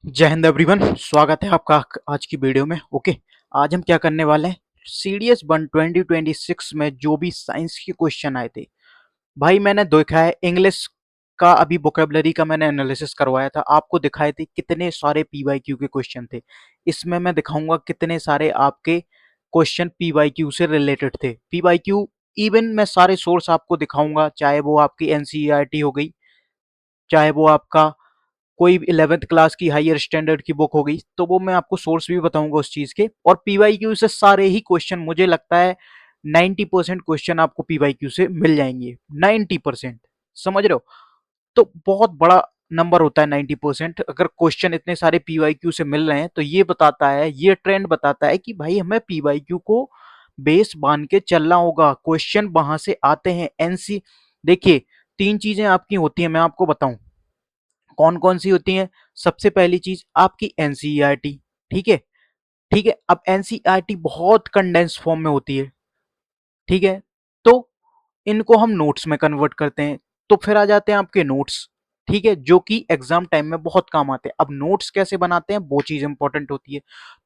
जय हिंद एवरीवन। स्वागत है आपका आज की वीडियो में। ओके, आज हम क्या करने वाले हैं, सीडीएस 1 2026 में जो भी साइंस के क्वेश्चन आए थे भाई, मैंने देखा है इंग्लिश का, अभी वोकेबलरी का मैंने एनालिसिस करवाया था, आपको दिखाए थे कितने सारे पीवाईक्यू के क्वेश्चन थे। इसमें मैं दिखाऊंगा कितने सारे आपके क्वेश्चन पीवाईक्यू से रिलेटेड थे। पीवाईक्यू इवन मैं सारे सोर्स आपको दिखाऊंगा, चाहे वो आपकी एनसीईआरटी हो गई, चाहे वो आपका कोई 11th क्लास की हायर स्टैंडर्ड की बुक हो गई, तो वो मैं आपको सोर्स भी बताऊंगा उस चीज के। और पीवाईक्यू से सारे ही क्वेश्चन, मुझे लगता है 90% क्वेश्चन आपको पीवाईक्यू से मिल जाएंगे। 90%, समझ रहे हो? तो बहुत बड़ा नंबर होता है 90%। अगर क्वेश्चन इतने सारे पीवाईक्यू से मिल रहे हैं तो ये बताता है, ये ट्रेंड बताता है कि भाई हमें पीवाईक्यू को बेस बांध के चलना होगा। क्वेश्चन वहां से आते हैं। एनसी देखिए, तीन चीजें आपकी होती हैं, मैं आपको बताऊं कौन कौन सी होती हैं। सबसे पहली चीज आपकी एनसीईआरटी। ठीक है, ठीक है। अब एनसीईआरटी बहुत कंडेंस फॉर्म में होती है, ठीक है, तो इनको हम नोट्स में कन्वर्ट करते हैं। तो फिर आ जाते हैं आपके नोट्स, ठीक है, जो कि एग्जाम टाइम में बहुत काम आते हैं। अब नोट्स कैसे बनाते हैं वो चीज इंपॉर्टेंट होती है।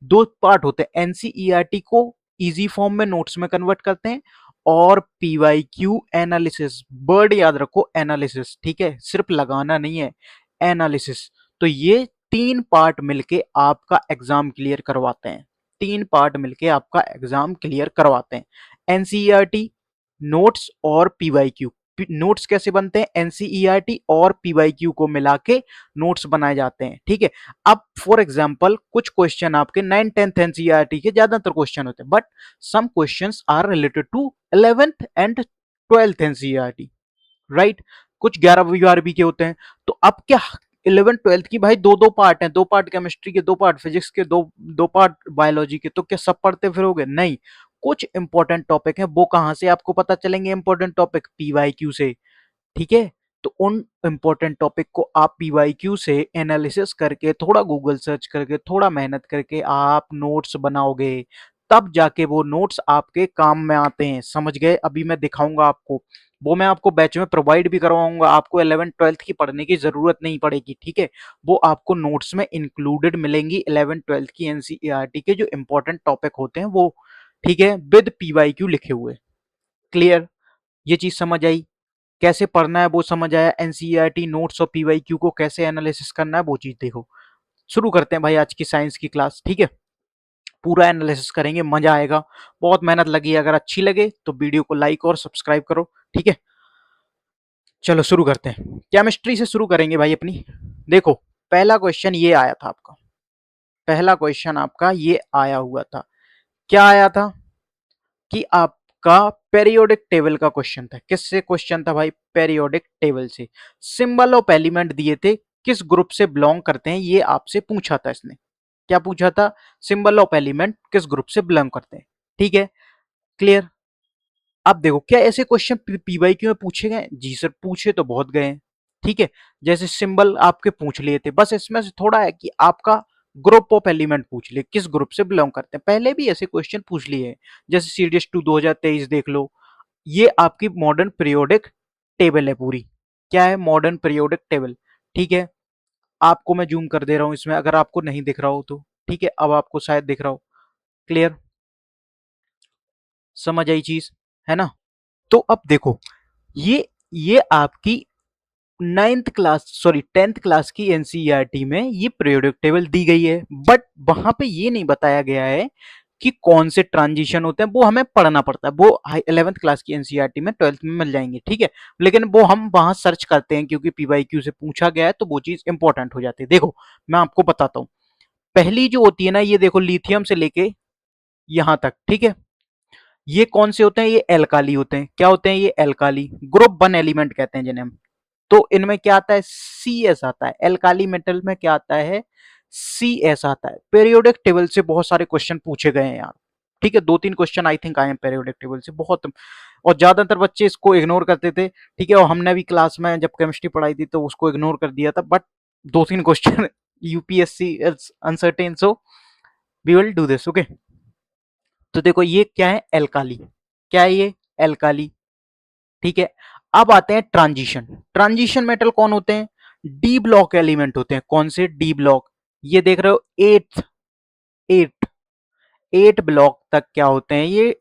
दो पार्ट होते हैं, एनसीईआरटी को इजी फॉर्म में नोट्स में कन्वर्ट करते हैं, और पीवाईक्यू एनालिसिस, वर्ड याद रखो, एनालिसिस, ठीक है, सिर्फ लगाना नहीं है, एनालिसिस। तो ये तीन पार्ट मिलके आपका एग्जाम क्लियर करवाते हैं। तीन पार्ट मिलके आपका एग्जाम क्लियर करवाते हैं, एनसीईआरटी, नोट्स और पीवाईक्यू। नोट्स कैसे बनते हैं, एनसीईआरटी और पीवाईक्यू को मिला के नोट्स बनाए जाते हैं, ठीक है। अब फॉर एग्जांपल कुछ क्वेश्चन आपके 9 10th एनसीईआरटी के ज्यादातर क्वेश्चन होते हैं, but some questions are related to 11th and 12th NCERT, right. कुछ 11वीं 12वीं के होते हैं। तो अब क्या, 11th 12th की भाई दो दो पार्ट हैं, दो पार्ट केमिस्ट्री के, दो पार्ट फिजिक्स के, दो दो पार्ट बायोलॉजी के, तो क्या सब पढ़ते फिरोगे? नहीं। कुछ इंपॉर्टेंट टॉपिक है, वो कहां से आपको पता चलेंगे इंपॉर्टेंट टॉपिक? पीवाईक्यू से, ठीक है। तो उन इंपॉर्टेंट टॉपिक को आप पीवाईक्यू से एनालिसिस करके, थोड़ा गूगल सर्च करके, थोड़ा मेहनत करके आप नोट्स बनाओगे, तब जाके वो नोट्स आपके काम में आते हैं, समझ गए? अभी मैं दिखाऊंगा आपको, वो मैं आपको बैच में प्रोवाइड भी करवाऊंगा। आपको 11th 12th की पढ़ने की जरूरत नहीं पड़ेगी, ठीक है। वो आपको नोट्स में इंक्लूडेड मिलेंगी, 11th 12th की एनसीईआरटी के जो इंपॉर्टेंट टॉपिक होते हैं वो, ठीक है, विद पीवाईक्यू लिखे हुए। क्लियर? ये चीज समझ आई? कैसे पढ़ना है वो समझ आया? एनसीईआरटी, नोट्स और पीवाईक्यू को कैसे एनालिसिस करना है वो चीज देखो। शुरू करते हैं भाई आज की साइंस की क्लास, ठीक है। पूरा एनालिसिस करेंगे, मजा आएगा, बहुत मेहनत लगी है। अगर अच्छी लगे तो वीडियो को लाइक और सब्सक्राइब करो, ठीक है। चलो शुरू करते हैं, केमिस्ट्री से शुरू करेंगे भाई अपनी। देखो, पहला क्वेश्चन ये आया था आपका, पहला क्वेश्चन आपका ये आया हुआ था। क्या आया था कि आपका पेरियोडिक टेबल का क्वेश्चन था। किससे क्वेश्चन था भाई? पेरियोडिक टेबल से। सिंबल ऑफ एलिमेंट दिए थे, किस ग्रुप से बिलोंग करते हैं ये आपसे पूछा था इसने। क्या पूछा था? सिंबल ऑफ एलिमेंट किस ग्रुप से बिलोंग करते हैं, ठीक है। क्लियर? अब देखो, क्या ऐसे क्वेश्चन पीवाईक्यू में पूछे गए? जी सर, पूछे तो बहुत गए हैं, ठीक है। जैसे सिंबल आपके पूछ लिए थे, बस इसमें से थोड़ा है कि आपका ग्रुप ऑफ एलिमेंट पूछ लिए, किस ग्रुप से बिलोंग करते हैं। पहले भी ऐसे क्वेश्चन पूछ लिए हैं, जैसे सीडीएस 2 2023 देख लो। ये आपकी मॉडर्न पीरियोडिक टेबल है पूरी। क्या है? मॉडर्न पीरियोडिक टेबल, ठीक है। आपको मैं जूम कर दे रहा हूं इसमें, अगर आपको नहीं दिख रहा हो तो, ठीक है। अब आपको शायद दिख रहा हो। क्लियर? समझ आई चीज, है ना? तो अब देखो, ये आपकी 9th class, sorry 10th class की एनसीईआरटी में ये पीरियोडिक टेबल दी गई है, बट वहां पे ये नहीं बताया गया है कि कौन से ट्रांजिशन होते हैं। वो हमें पढ़ना पड़ता है, वो 11th क्लास की एनसीईआरटी में 12th में मिल जाएंगे, ठीक है। लेकिन वो हम वहां सर्च करते हैं क्योंकि पीवाईक्यू से पूछा गया है, तो वो चीज इंपॉर्टेंट हो जाती है। देखो, मैं आपको बताता हूँ। पहली जो होती है ना, ये देखो, लिथियम से लेके यहां तक, ठीक है। ये कौन से होते हैं? ये एल्काली होते हैं। क्या होते हैं ये? एल्काली, ग्रुप 1 एलिमेंट कहते हैं जिन्हें हम। तो इनमें क्या आता है? सी एस आता है। एल्काली मेटल में क्या आता है? सी एस आता है। पेरियोडिक टेबल से बहुत सारे क्वेश्चन पूछे गए हैं यार, ठीक है। दो तीन क्वेश्चन आई थिंक आए हैं पेरियोडिक टेबल से, बहुत। और ज्यादातर बच्चे इसको इग्नोर करते थे, ठीक है। और हमने भी क्लास में जब केमिस्ट्री पढ़ाई थी तो उसको इग्नोर कर दिया था, बट दो तीन question UPSC is uncertain, so we will do this, okay. तो देखो, ये क्या है? एल्काली। क्या है ये? एल्काली, ठीक है। अब आते हैं ट्रांजिशन। ट्रांजिशन मेटल कौन होते हैं? डी ब्लॉक एलिमेंट होते हैं। कौन से? D block. ये देख रहे हो एट, एट, एट ब्लॉक तक क्या होते हैं ये,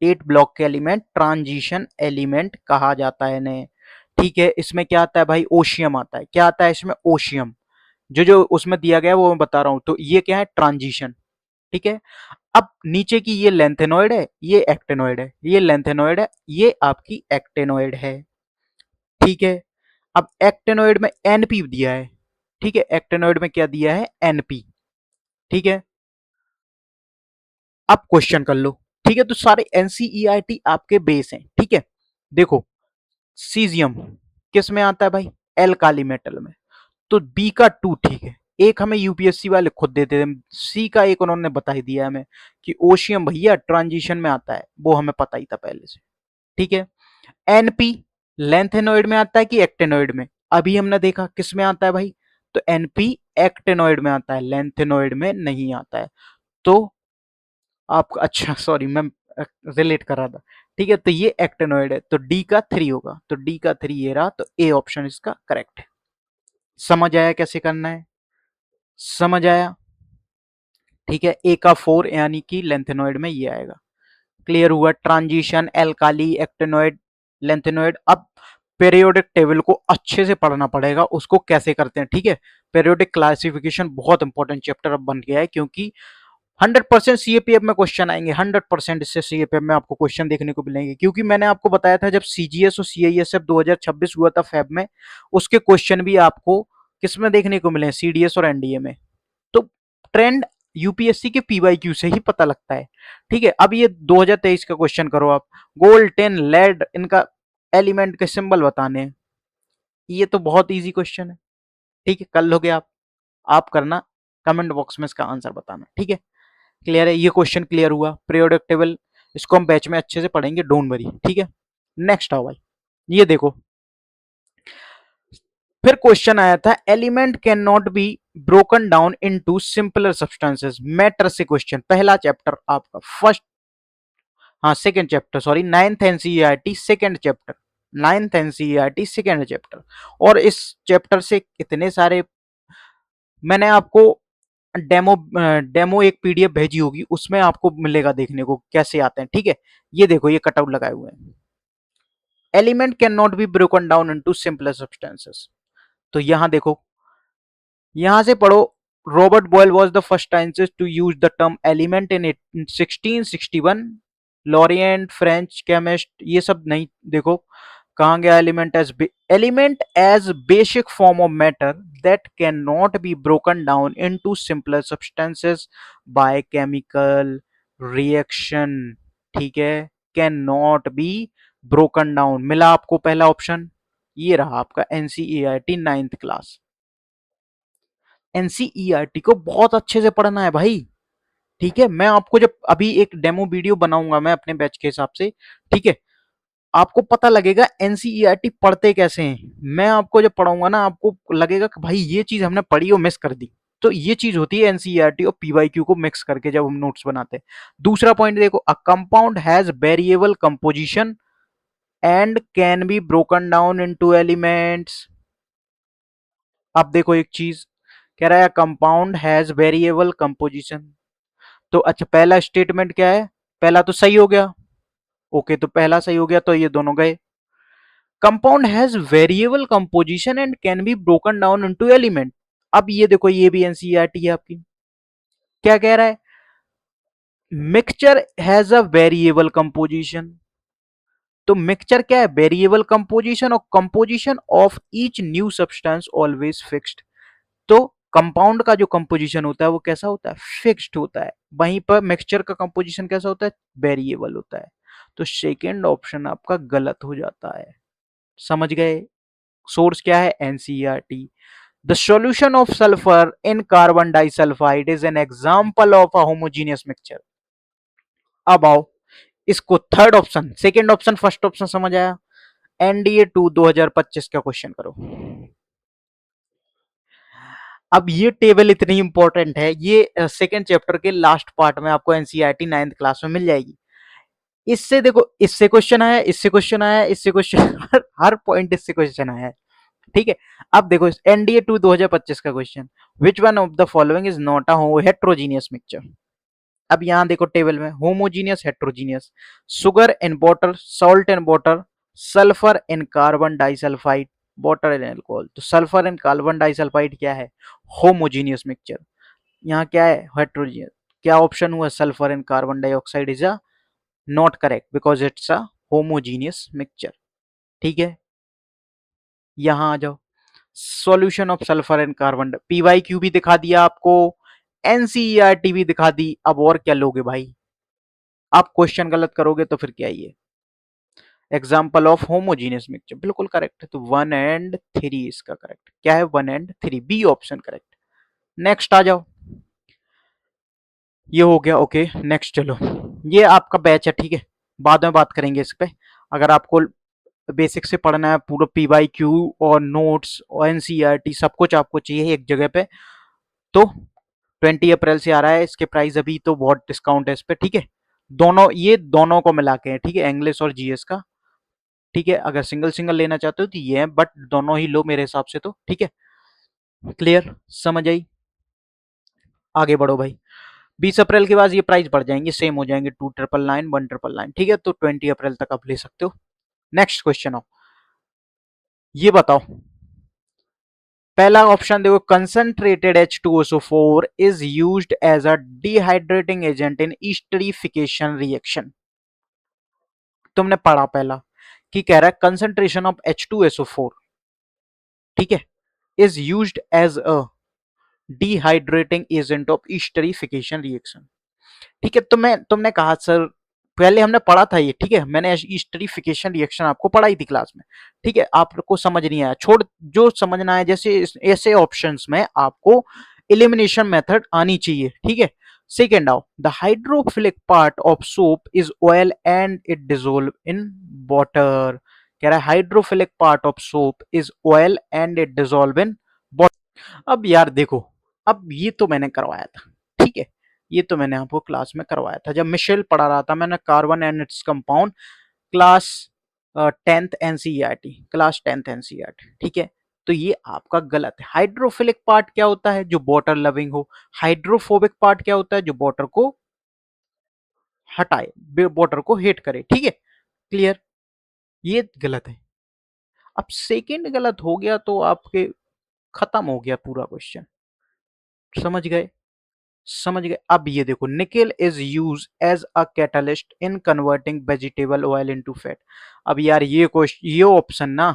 एट ब्लॉक के एलिमेंट ट्रांजिशन एलिमेंट कहा जाता है इन्हें। ठीक है, इसमें क्या आता है भाई, ओशियम आता है। क्या आता है इसमें, ओशियम। जो जो उसमें दिया गया है वो मैं बता रहा हूं। तो ये क्या है, ट्रांजिशन। ठीक है, अब नीचे की ये लेंथेनॉइड है, ये एक्टेनॉइड है, ये लेंथेनॉइड है, ये आपकी एक्टेनॉइड है। ठीक है, अब एक्टेनॉइड में एनपी दिया है। ठीक है, एक्टेनॉइड में क्या दिया है, एनपी। ठीक है, अब क्वेश्चन कर लो। ठीक है, तो सारे एनसीईआरटी आपके बेस हैं। ठीक है, देखो सीजियम किस में आता है भाई, एल्काली मेटल में। तो बी का टू, ठीक है। एक हमें यूपीएससी वाले खुद देते थे, सी का एक उन्होंने बता ही दिया हमें कि ओशियम भैया ट्रांजिशन में आता है, वो हमें पता ही था पहले से। ठीक है, एनपी लेंथेनोइड में आता है कि एक्टेनोइड में, अभी हमने देखा किस में आता है भाई, तो एनपी एक्टेनोइड में आता है, लेंथेनोइड में नहीं आता है। तो आपका अच्छा सॉरी मैं रिलेट कर रहा था। ठीक है, तो ये एक्टेनोइड है, तो डी का थ्री होगा, तो डी का थ्री ये रहा, तो ए ऑप्शन इसका करेक्ट है। समझ आया कैसे करना है, समझ आया। ठीक है, ए का फोर यानी कि लेंथेनोइड में ये आएगा। क्लियर हुआ, ट्रांजिशन, एल्काली, एक्टेनोइड, लेंथेनोइड। अब पेरियोडिक टेबल को अच्छे से पढ़ना पड़ेगा, उसको कैसे करते हैं। ठीक है, पेरियोडिक क्लासिफिकेशन बहुत इंपॉर्टेंट चैप्टर अब बन गया है, क्योंकि 100% सीएपीएफ में क्वेश्चन आएंगे, 100% इससे सीएपीएफ में आपको क्वेश्चन देखने को मिलेंगे। क्योंकि मैंने आपको बताया था जब सीजीएस और सीआईएसएफ 2026 हुआ था फेब में, उसके क्वेश्चन भी आपको किसमें देखने को मिले, सीडीएस और एनडीए में। तो ट्रेंड यूपीएससी के पीवाईक्यू से ही पता लगता है। ठीक है, अब ये 2023 का क्वेश्चन करो आप, गोल्ड, टिन, लेड, इनका एलिमेंट के सिंबल बताने हैं। ये तो बहुत इजी क्वेश्चन है। ठीक है, कर लोगे आप करना, कमेंट बॉक्स में इसका आंसर बताना। ठीक है, क्लियर है, ये क्वेश्चन क्लियर हुआ। पीरियोडिक टेबल इसको हम बैच में अच्छे से पढ़ेंगे, डोंट वरी। ठीक है, नेक्स्ट आओ भाई, ये देखो फिर क्वेश्चन आया था, element can not be broken down into simpler substances, matter से क्वेश्चन, पहला चैप्टर आपका फर्स्ट, हाँ second chapter sorry, ninth NCERT second chapter, ninth NCERT second chapter. और इस चैप्टर से इतने सारे, मैंने आपको डेमो एक पीडीएफ भेजी होगी, उसमें आपको मिलेगा देखने को कैसे आते हैं। ठीक है, ये देखो ये कटआउट लगाए हुए हैं, element can not be broken down into simpler substances. तो यहां देखो, यहां से पढ़ो, Robert Boyle was the first scientist to use the term element in 1661, Laurent French chemist, ये सब नहीं देखो कहां गया, element as basic form of matter that can not be broken down into simpler substances by chemical reaction. ठीक है, can not be broken down, मिला आपको पहला ऑप्शन, ये रहा आपका एनसीईआरटी नाइन्थ क्लास। एनसीईआरटी को बहुत अच्छे से पढ़ना है भाई। ठीक है, मैं आपको जब अभी एक डेमो वीडियो बनाऊंगा मैं अपने बैच के हिसाब से, ठीक है, आपको पता लगेगा एनसीईआरटी पढ़ते कैसे हैं। मैं आपको जब पढ़ाऊंगा ना, आपको लगेगा कि भाई ये चीज हमने पढ़ी और मिस कर दी। तो ये चीज होती है एनसीईआरटी और पीवाईक्यू को मिक्स करके जब हम नोट्स बनाते हैं। दूसरा पॉइंट देखो, a compound has variable composition and can be broken down into elements. अब देखो एक चीज कह रहा है, कंपाउंड हैज वेरिएबल कंपोजिशन। तो अच्छा, पहला स्टेटमेंट क्या है, पहला तो सही हो गया, ओके, तो पहला सही हो गया, तो ये दोनों गए। Compound has variable composition and can be broken down into element. अब ये देखो, ये भी एनसीईआरटी है आपकी, क्या कह रहा है, mixture has a variable composition. तो मिक्सचर क्या है, वेरिएबल कंपोजिशन, और composition of each new substance always fixed. तो कंपाउंड का जो कंपोजिशन होता है वो कैसा होता है, फिक्स्ड होता है। वहीं पर मिक्सचर का कंपोजिशन कैसा होता है, वेरिएबल होता है। तो सेकेंड ऑप्शन आपका गलत हो जाता है। समझ गए, सोर्स क्या है, NCERT. The solution of sulphur in carbon disulphide is an example of a homogeneous mixture. अब आओ इसको third option, second option first option समझ आया, एनडीए 2 2025 का क्वेश्चन करो। अब ये टेबल इतनी इंपॉर्टेंट है, ये सेकंड चैप्टर के लास्ट पार्ट में आपको एनसीईआरटी नाइन्थ क्लास में मिल जाएगी। इससे देखो, इससे क्वेश्चन आया, इससे क्वेश्चन आया, इससे क्वेश्चन हर पॉइंट इससे क्वेश्चन आया है। ठीक है। अब देखो एनडीए 2 2025 का question, which one of the following is not a heterogeneous mixture. अब यहां देखो टेबल में homogeneous heterogeneous, sugar in water, salt in water, sulphur in carbon disulphide, water in alcohol. तो सल्फर इन कार्बन डाइसल्फाइड क्या है? Homogeneous mixture. यहाँ क्या है? हेट्रोजीनियस। क्या ऑप्शन हुआ? Sulphur in carbon dioxide is a not correct because it's a homogeneous mixture. ठीक है, यहां आ जाओ। Solution of sulphur and carbon, PYQ भी दिखा दिया आपको, एनसीईआरटी भी दिखा दी, अब और क्या लोगे भाई? आप क्वेश्चन गलत करोगे तो फिर क्या? ये एग्जाम्पल ऑफ होमोजीनियस मिक्सचर बिल्कुल करेक्ट है, तो 1 और 3 इसका करेक्ट क्या है? 1 और 3, बी ऑप्शन करेक्ट। नेक्स्ट आ जाओ। ये हो गया, ओके नेक्स्ट चलो। ये आपका बैच है, ठीक है, बाद में बात करेंगे इस पे। अगर आपको बेसिक से पढ़ना है पूरा पीवाई क्यू और नोट्स और एनसीईआरटी सब कुछ आपको चाहिए एक जगह पे, तो 20 अप्रैल से आ रहा है, इसके प्राइस अभी तो बहुत डिस्काउंट है इस पे, ठीक है। दोनों, ये दोनों को मिला के है, ठीक है, इंग्लिश और जीएस का। ठीक है, अगर सिंगल सिंगल लेना चाहते हो तो ये है, बट दोनों ही लो मेरे हिसाब से तो, ठीक है। क्लियर, समझ आई? आगे बढ़ो भाई। 20 अप्रैल के बाद ये प्राइस बढ़ जाएंगे, सेम हो जाएंगे, 2999 1999, ठीक है, तो 20 अप्रैल तक आप ले सकते हो। नेक्स्ट क्वेश्चन हो, ये बताओ। पहला ऑप्शन देखो, concentrated H2SO4 is used as a dehydrating agent in esterification reaction. तुमने पढ़ा पहला कि कह रहा है कंसंट्रेशन ऑफ H2SO4, ठीक है, is used as a dehydrating agent of esterification reaction. ठीक है, तो मैं, तुमने कहा सर पहले हमने पढ़ा था ये, ठीक है, मैंने ईस्टरिफिकेशन रिएक्शन आपको पढ़ाई थी क्लास में, ठीक है, आपको समझ नहीं आया, छोड़, जो समझना है, जैसे ऐसे ऑप्शंस में आपको एलिमिनेशन मेथड आनी चाहिए, ठीक है। सेकेंड आओ, the hydrophilic part of soap is oil and it dissolve in water. कह रहा है hydrophilic part of soap is oil and it dissolve in. अब यार देखो, अब ये तो मैंने करवाया था, ठीक है, ये तो मैंने आपको क्लास में करवाया था जब मिशेल पढ़ा रहा था, मैंने carbon and its compound, class 10th NCERT, class 10th NCERT, ठीक है। तो ये आपका गलत है। हाइड्रोफिलिक पार्ट क्या होता है? जो वाटर लविंग हो। हाइड्रोफोबिक पार्ट क्या होता है? जो वाटर को हटाए, वाटर को हेट करे, ठीक है। क्लियर, ये गलत है। अब सेकंड गलत हो गया तो आपके खत्म हो गया पूरा क्वेश्चन। समझ गए? समझ गए? अब ये देखो, nickel is use as a catalyst in converting vegetable oil into fat. अब यार ये क्वेश्चन, ये ऑप्शन ना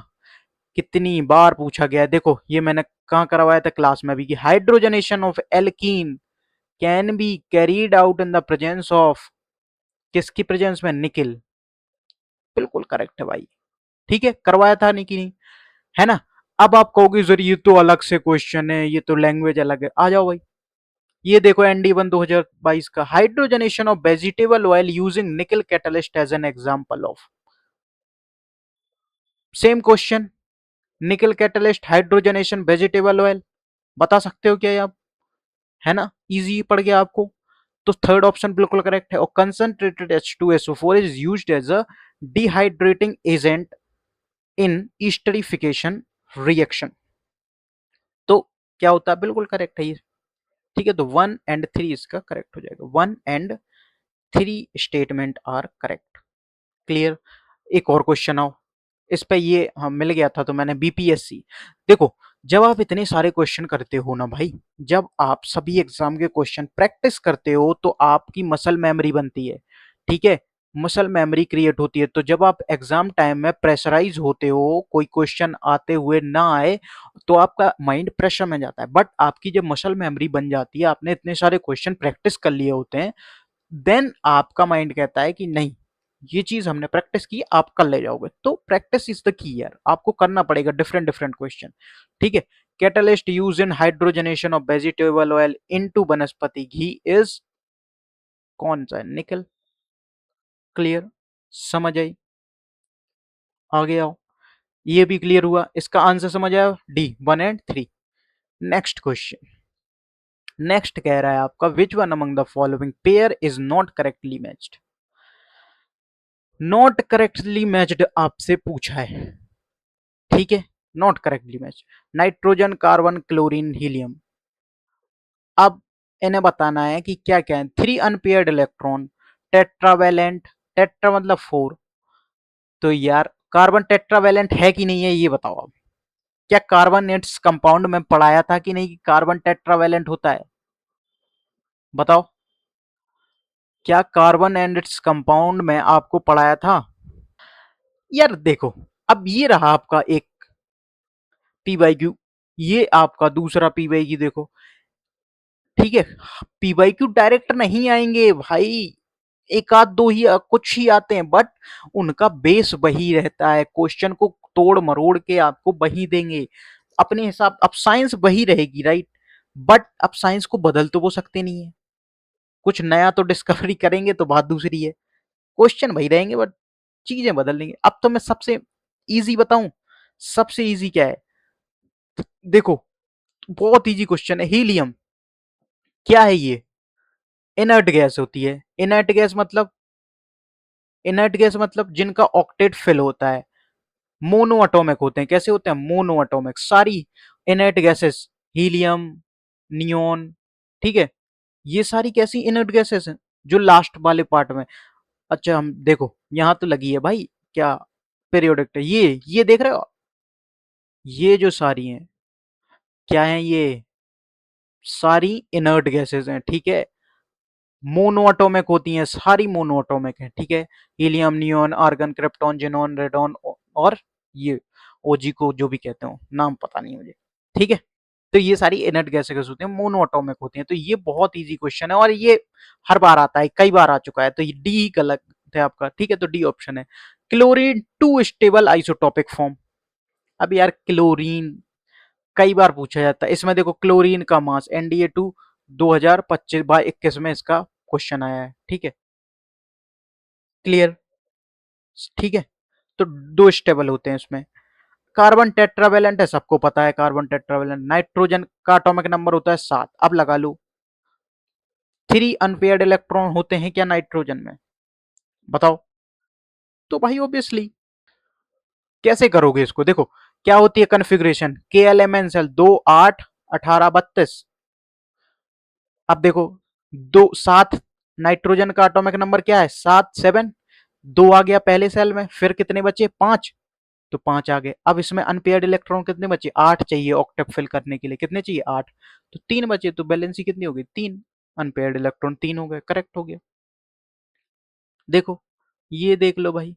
कितनी बार पूछा गया है, देखो ये मैंने कहाँ करवाया था क्लास में भी, कि hydrogenation of alkene can be carried out in the presence of, किसकी प्रेजेंस में? निकेल। बिल्कुल करेक्ट है भाई, ठीक है, करवाया था नहीं कि नहीं, है ना। अब आप कहोगे सर ये तो अलग से क्वेश्चन है, ये तो लैंग्वेज अलग है, आ जाओ भाई। ये देखो एनडी 1 2022 का, hydrogenation of vegetable oil using nickel catalyst as an example of. Same question, nickel catalyst, hydrogenation, vegetable oil, बता सकते हो क्या ये आप? है ना, इजी पड़ गया आपको। तो थर्ड ऑप्शन बिल्कुल करेक्ट है, और concentrated H2SO4 is used as a dehydrating agent in esterification reaction. तो क्या होता है? बिल्कुल करेक्ट है ये, ठीक है। तो 1 और 3 इसका करेक्ट हो जाएगा, 1 और 3 स्टेटमेंट आर करेक्ट। क्लियर। एक और क्वेश्चन आओ इस पे, ये हम मिल गया था तो मैंने बीपीएससी। देखो, जब आप इतने सारे क्वेश्चन करते हो ना भाई, जब आप सभी एग्जाम के क्वेश्चन प्रैक्टिस करते हो तो आपकी मसल मेमोरी बनती है, ठीक है, मसल मेमोरी क्रिएट होती है। तो जब आप एग्जाम टाइम में प्रेशराइज होते हो, कोई क्वेश्चन आते हुए ना आए, तो आपका माइंड प्रेशर में जाता है, बट आपकी जब मसल मेमोरी बन जाती है, आपने इतने सारे क्वेश्चन प्रैक्टिस कर लिए होते हैं, देन आपका माइंड कहता है कि नहीं, ये चीज हमने प्रैक्टिस की, आप कर ले जाओगे। तो प्रैक्टिस इज द की यार, आपको करना पड़ेगा डिफरेंट डिफरेंट क्वेश्चन, ठीक है। Catalyst use in hydrogenation of vegetable oil into वनस्पति घी इज, कौन सा है? निकल। क्लियर, समझ आई? आगे आओ। ये भी क्लियर हुआ, इसका आंसर समझ आया, डी 1 और 3। नेक्स्ट क्वेश्चन, नेक्स्ट कह रहा है आपका, विच one among the following pair is not correctly matched. Not correctly matched आपसे पूछा है, ठीक है। Not correctly match. Nitrogen, carbon, chlorine, helium. अब इन्हें बताना है कि क्या क्या है। Three unpaired electron, tetravalent, tetra मतलब फोर। तो यार कार्बन टेट्रावेलेंट है कि नहीं है ये बताओ अब। क्या कार्बन इट्स कंपाउंड में पढ़ाया था कि नहीं कि कार्बन टेट्रावेलेंट होता है? बताओ, क्या कार्बन एंड इट्स कंपाउंड में आपको पढ़ाया था? यार देखो, अब ये रहा आपका एक पी बाई क्यू, ये आपका दूसरा पी बाई क्यू देखो। ठीक है, पी बाई क्यू डायरेक्ट नहीं आएंगे भाई, एक आध दो ही कुछ ही आते हैं, बट उनका बेस वही रहता है, क्वेश्चन को तोड़ मरोड़ के आपको वही देंगे अपने हिसाब। अब साइंस वही रहेगी राइट, बट अब साइंस को बदल तो वो सकते नहीं है, कुछ नया तो डिस्कवरी करेंगे तो बात दूसरी है। क्वेश्चन वही रहेंगे बट चीजें बदल देंगे। अब तो मैं सबसे इजी बताऊं, सबसे इजी क्या है, देखो बहुत इजी क्वेश्चन है। हीलियम क्या है? ये इनर्ट गैस होती है। इनर्ट गैस मतलब जिनका ऑक्टेट फिल होता है, मोनो अटोमिक होते हैं। कैसे होते हैं? Mono atomic. सारी इनर्ट गैसेस, हीलियम, नियोन, ठीक है, ये सारी कैसी इनर्ट गैसेस हैं जो लास्ट वाले पार्ट में। अच्छा हम देखो यहां तो लगी है भाई, क्या पीरियोडिक, ये देख रहे हो, ये जो सारी हैं क्या है, ये सारी इनर्ट गैसेस हैं, ठीक है, मोनोएटॉमिक होती हैं, सारी मोनोएटॉमिक हैं, ठीक है। Helium, neon, argon, krypton, xenon, radon और ये ओजी को जो भी कहते हो, नाम पता नहीं मुझे, ठीक है। तो ये सारी इनर्ट गैसेस होती हैं, मोनोएटॉमिक होती हैं। तो ये बहुत इजी क्वेश्चन है और ये हर बार आता है, कई बार आ चुका है, तो ये डी ही गलत है आपका, ठीक है। तो डी ऑप्शन है। Chlorine two stable isotopic form. अब यार क्लोरीन कई बार पूछा जाता है, इसमें देखो क्लोरीन का मास एनडीए टू 2025/21 में इसका क्वेश्चन आया है, ठीक है, क्लियर, ठीक है। तो दो स्टेबल होते हैं इसमें। कार्बन टेट्रावेलेंट है, सबको पता है कार्बन टेट्रावेलेंट। नाइट्रोजन का एटॉमिक नंबर होता है 7। अब लगा लो, थ्री अनपेयर्ड इलेक्ट्रॉन होते हैं क्या नाइट्रोजन में? बताओ। तो भाई ऑब्वियसली कैसे करोगे इसको, देखो क्या होती है कन्फिग्रेशन, के एल एम एन सेल 2 8 18 32। अब देखो, 2 7, नाइट्रोजन का एटॉमिक नंबर क्या है? 7 7। 2 आ गया पहले सेल में, फिर कितने बचे? 5। तो 5 आ गए। अब इसमें अनपेयर्ड इलेक्ट्रॉन कितने बचे? 8 चाहिए ऑक्टेट फिल करने के लिए। कितने चाहिए? 8। तो 3 बचे, तो बैलेंसी कितनी हो गई? 3। अनपेयर्ड इलेक्ट्रॉन 3 हो गए, करेक्ट हो गया। देखो ये देख लो भाई,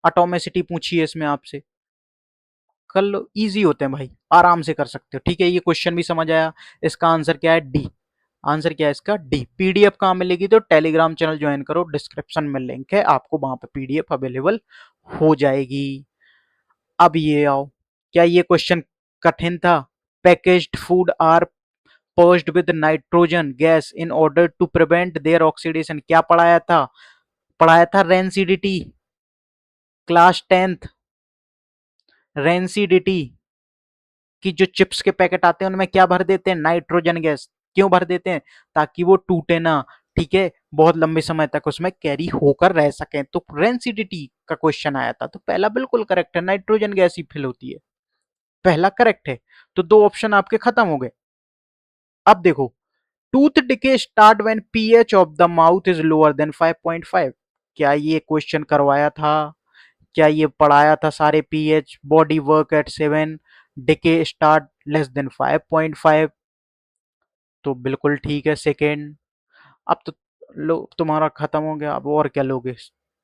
एटॉमिसिटी पूछी है इसमें आपसे, कर लो, इजी होते हैं भाई, आराम से कर सकते हो, ठीक है। ये क्वेश्चन भी समझ आया। इसका आंसर क्या है? डी। आंसर क्या है इसका? डी। पीडीएफ कहाँ मिलेगी? तो टेलीग्राम चैनल ज्वाइन करो, डिस्क्रिप्शन में लिंक है, आपको वहां पे पीडीएफ अवेलेबल हो जाएगी। अब ये आओ, क्या ये क्वेश्चन कठिन था? Packaged food are purged with nitrogen gas in order to prevent their oxidation. क्या पढ़ाया था? पढ़ाया था रेंसिडिटी, क्लास 10th। रेंसिडिटी कि जो चिप्स के पैकेट आते हैं उनमें क्या भर देते हैं? Nitrogen gas. क्यों भर देते हैं? ताकि वो टूटे ना, ठीक है, बहुत लंबे समय तक उसमें कैरी होकर रह सकें। तो रेंसिडिटी का क्वेश्चन आया था, तो पहला बिल्कुल करेक्ट है, नाइट्रोजन गैस ही फिल होती है, पहला करेक्ट है। तो दो ऑप्शन आपके खत्म हो गए। अब देखो, tooth decay start when pH of the mouth is lower than 5.5। क्या ये क्वेश्चन करवाया था? क्या ये पढ़ाया था सारे? PH, body work at 7, decay start less than 5.5। तो बिल्कुल ठीक है, सेकेंड। अब तो लो तुम्हारा खत्म हो गया, अब और क्या लोगे?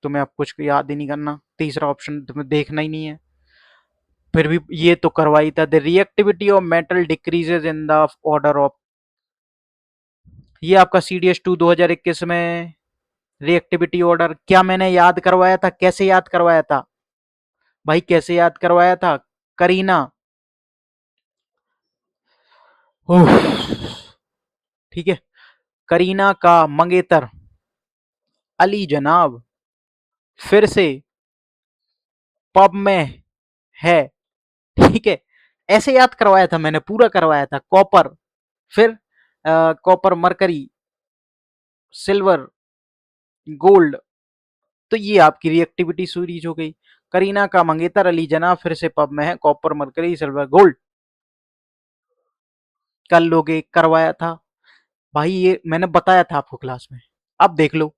तुम्हें अब कुछ याद ही नहीं करना, तीसरा ऑप्शन तुम्हें देखना ही नहीं है। फिर भी ये तो करवाई था, the reactivity of metal decreases in the order of. ये आपका सीडीएस टू 2021 में रिएक्टिविटी ऑर्डर, क्या मैंने याद करवाया था? कैसे याद करवाया था भाई, कैसे याद करवाया था? करीना, ठीक है, करीना का मंगेतर अली जनाब फिर से पब में है, ठीक है। ऐसे याद करवाया था मैंने, पूरा करवाया था। कॉपर, फिर कॉपर, मरकरी, सिल्वर, गोल्ड। तो ये आपकी रिएक्टिविटी सीरीज हो गई। करीना का मंगेतर अली जना फिर से पब में है, कॉपर मरकरी सिल्वर गोल्ड। कल लोगे करवाया था भाई, ये मैंने बताया था आपको क्लास में। अब देख लो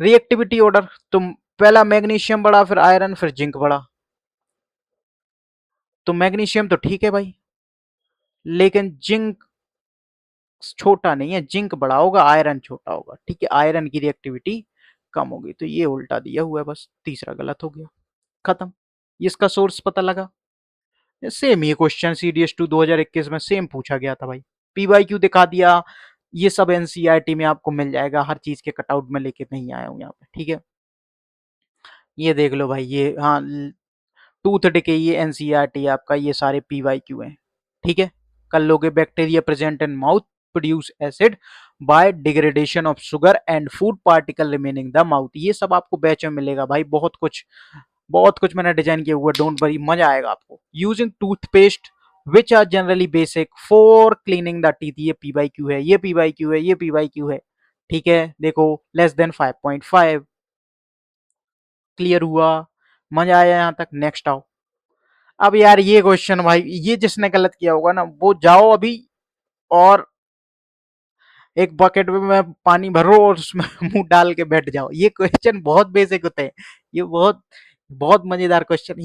रिएक्टिविटी ऑर्डर, तुम पहला मैग्नीशियम बढ़ा, फिर आयरन, फिर जिंक बढ़ा। तो मैग्नीशियम तो ठीक है भाई, लेकिन जिंक छोटा नहीं है, जिंक बड़ा होगा, आयरन छोटा होगा। ठीक है, आयरन की रिएक्टिविटी कम होगी, तो ये उल्टा दिया हुआ है, बस तीसरा गलत हो गया, खत्म। इसका सोर्स पता लगा। सेम ये क्वेश्चन सीडीएस 2 2021 में सेम पूछा गया था भाई, पीवाईक्यू दिखा दिया। ये सब एनसीईआरटी में आपको मिल जाएगा, हर चीज के कटआउट में लेके नहीं आया हूं यहाँ पे, ठीक है। ये देख लो भाई, ये हाँ टूथ डिके, ये एनसीईआरटी आपका, ये सारे पीवाईक्यू हैं, ठीक है। कल लोगे bacteria present in mouth produce acid by degradation of sugar and food particle remaining the mouth. ये सब आपको बैच में मिलेगा भाई, बहुत कुछ, बहुत कुछ मैंने डिजाइन किया हुआ, डोंट वरी, मजा आएगा आपको। Using toothpaste which are generally basic for cleaning the teeth, ये पीवाईक्यू है, ये पीवाईक्यू है, ये पीवाईक्यू है, ठीक है। देखो लेस देन 5.5, क्लियर हुआ, मजा आया यहाँ तक, नेक्स्ट आओ। अब यार ये क्वेश्चन भाई, ये जिसने गलत किया होगा ना, वो जाओ अभी और एक बकेट में पानी भरो और उसमें मुंह डाल के बैठ जाओ। ये क्वेश्चन बहुत बेसिक होते हैं, ये बहुत बहुत मजेदार क्वेश्चन।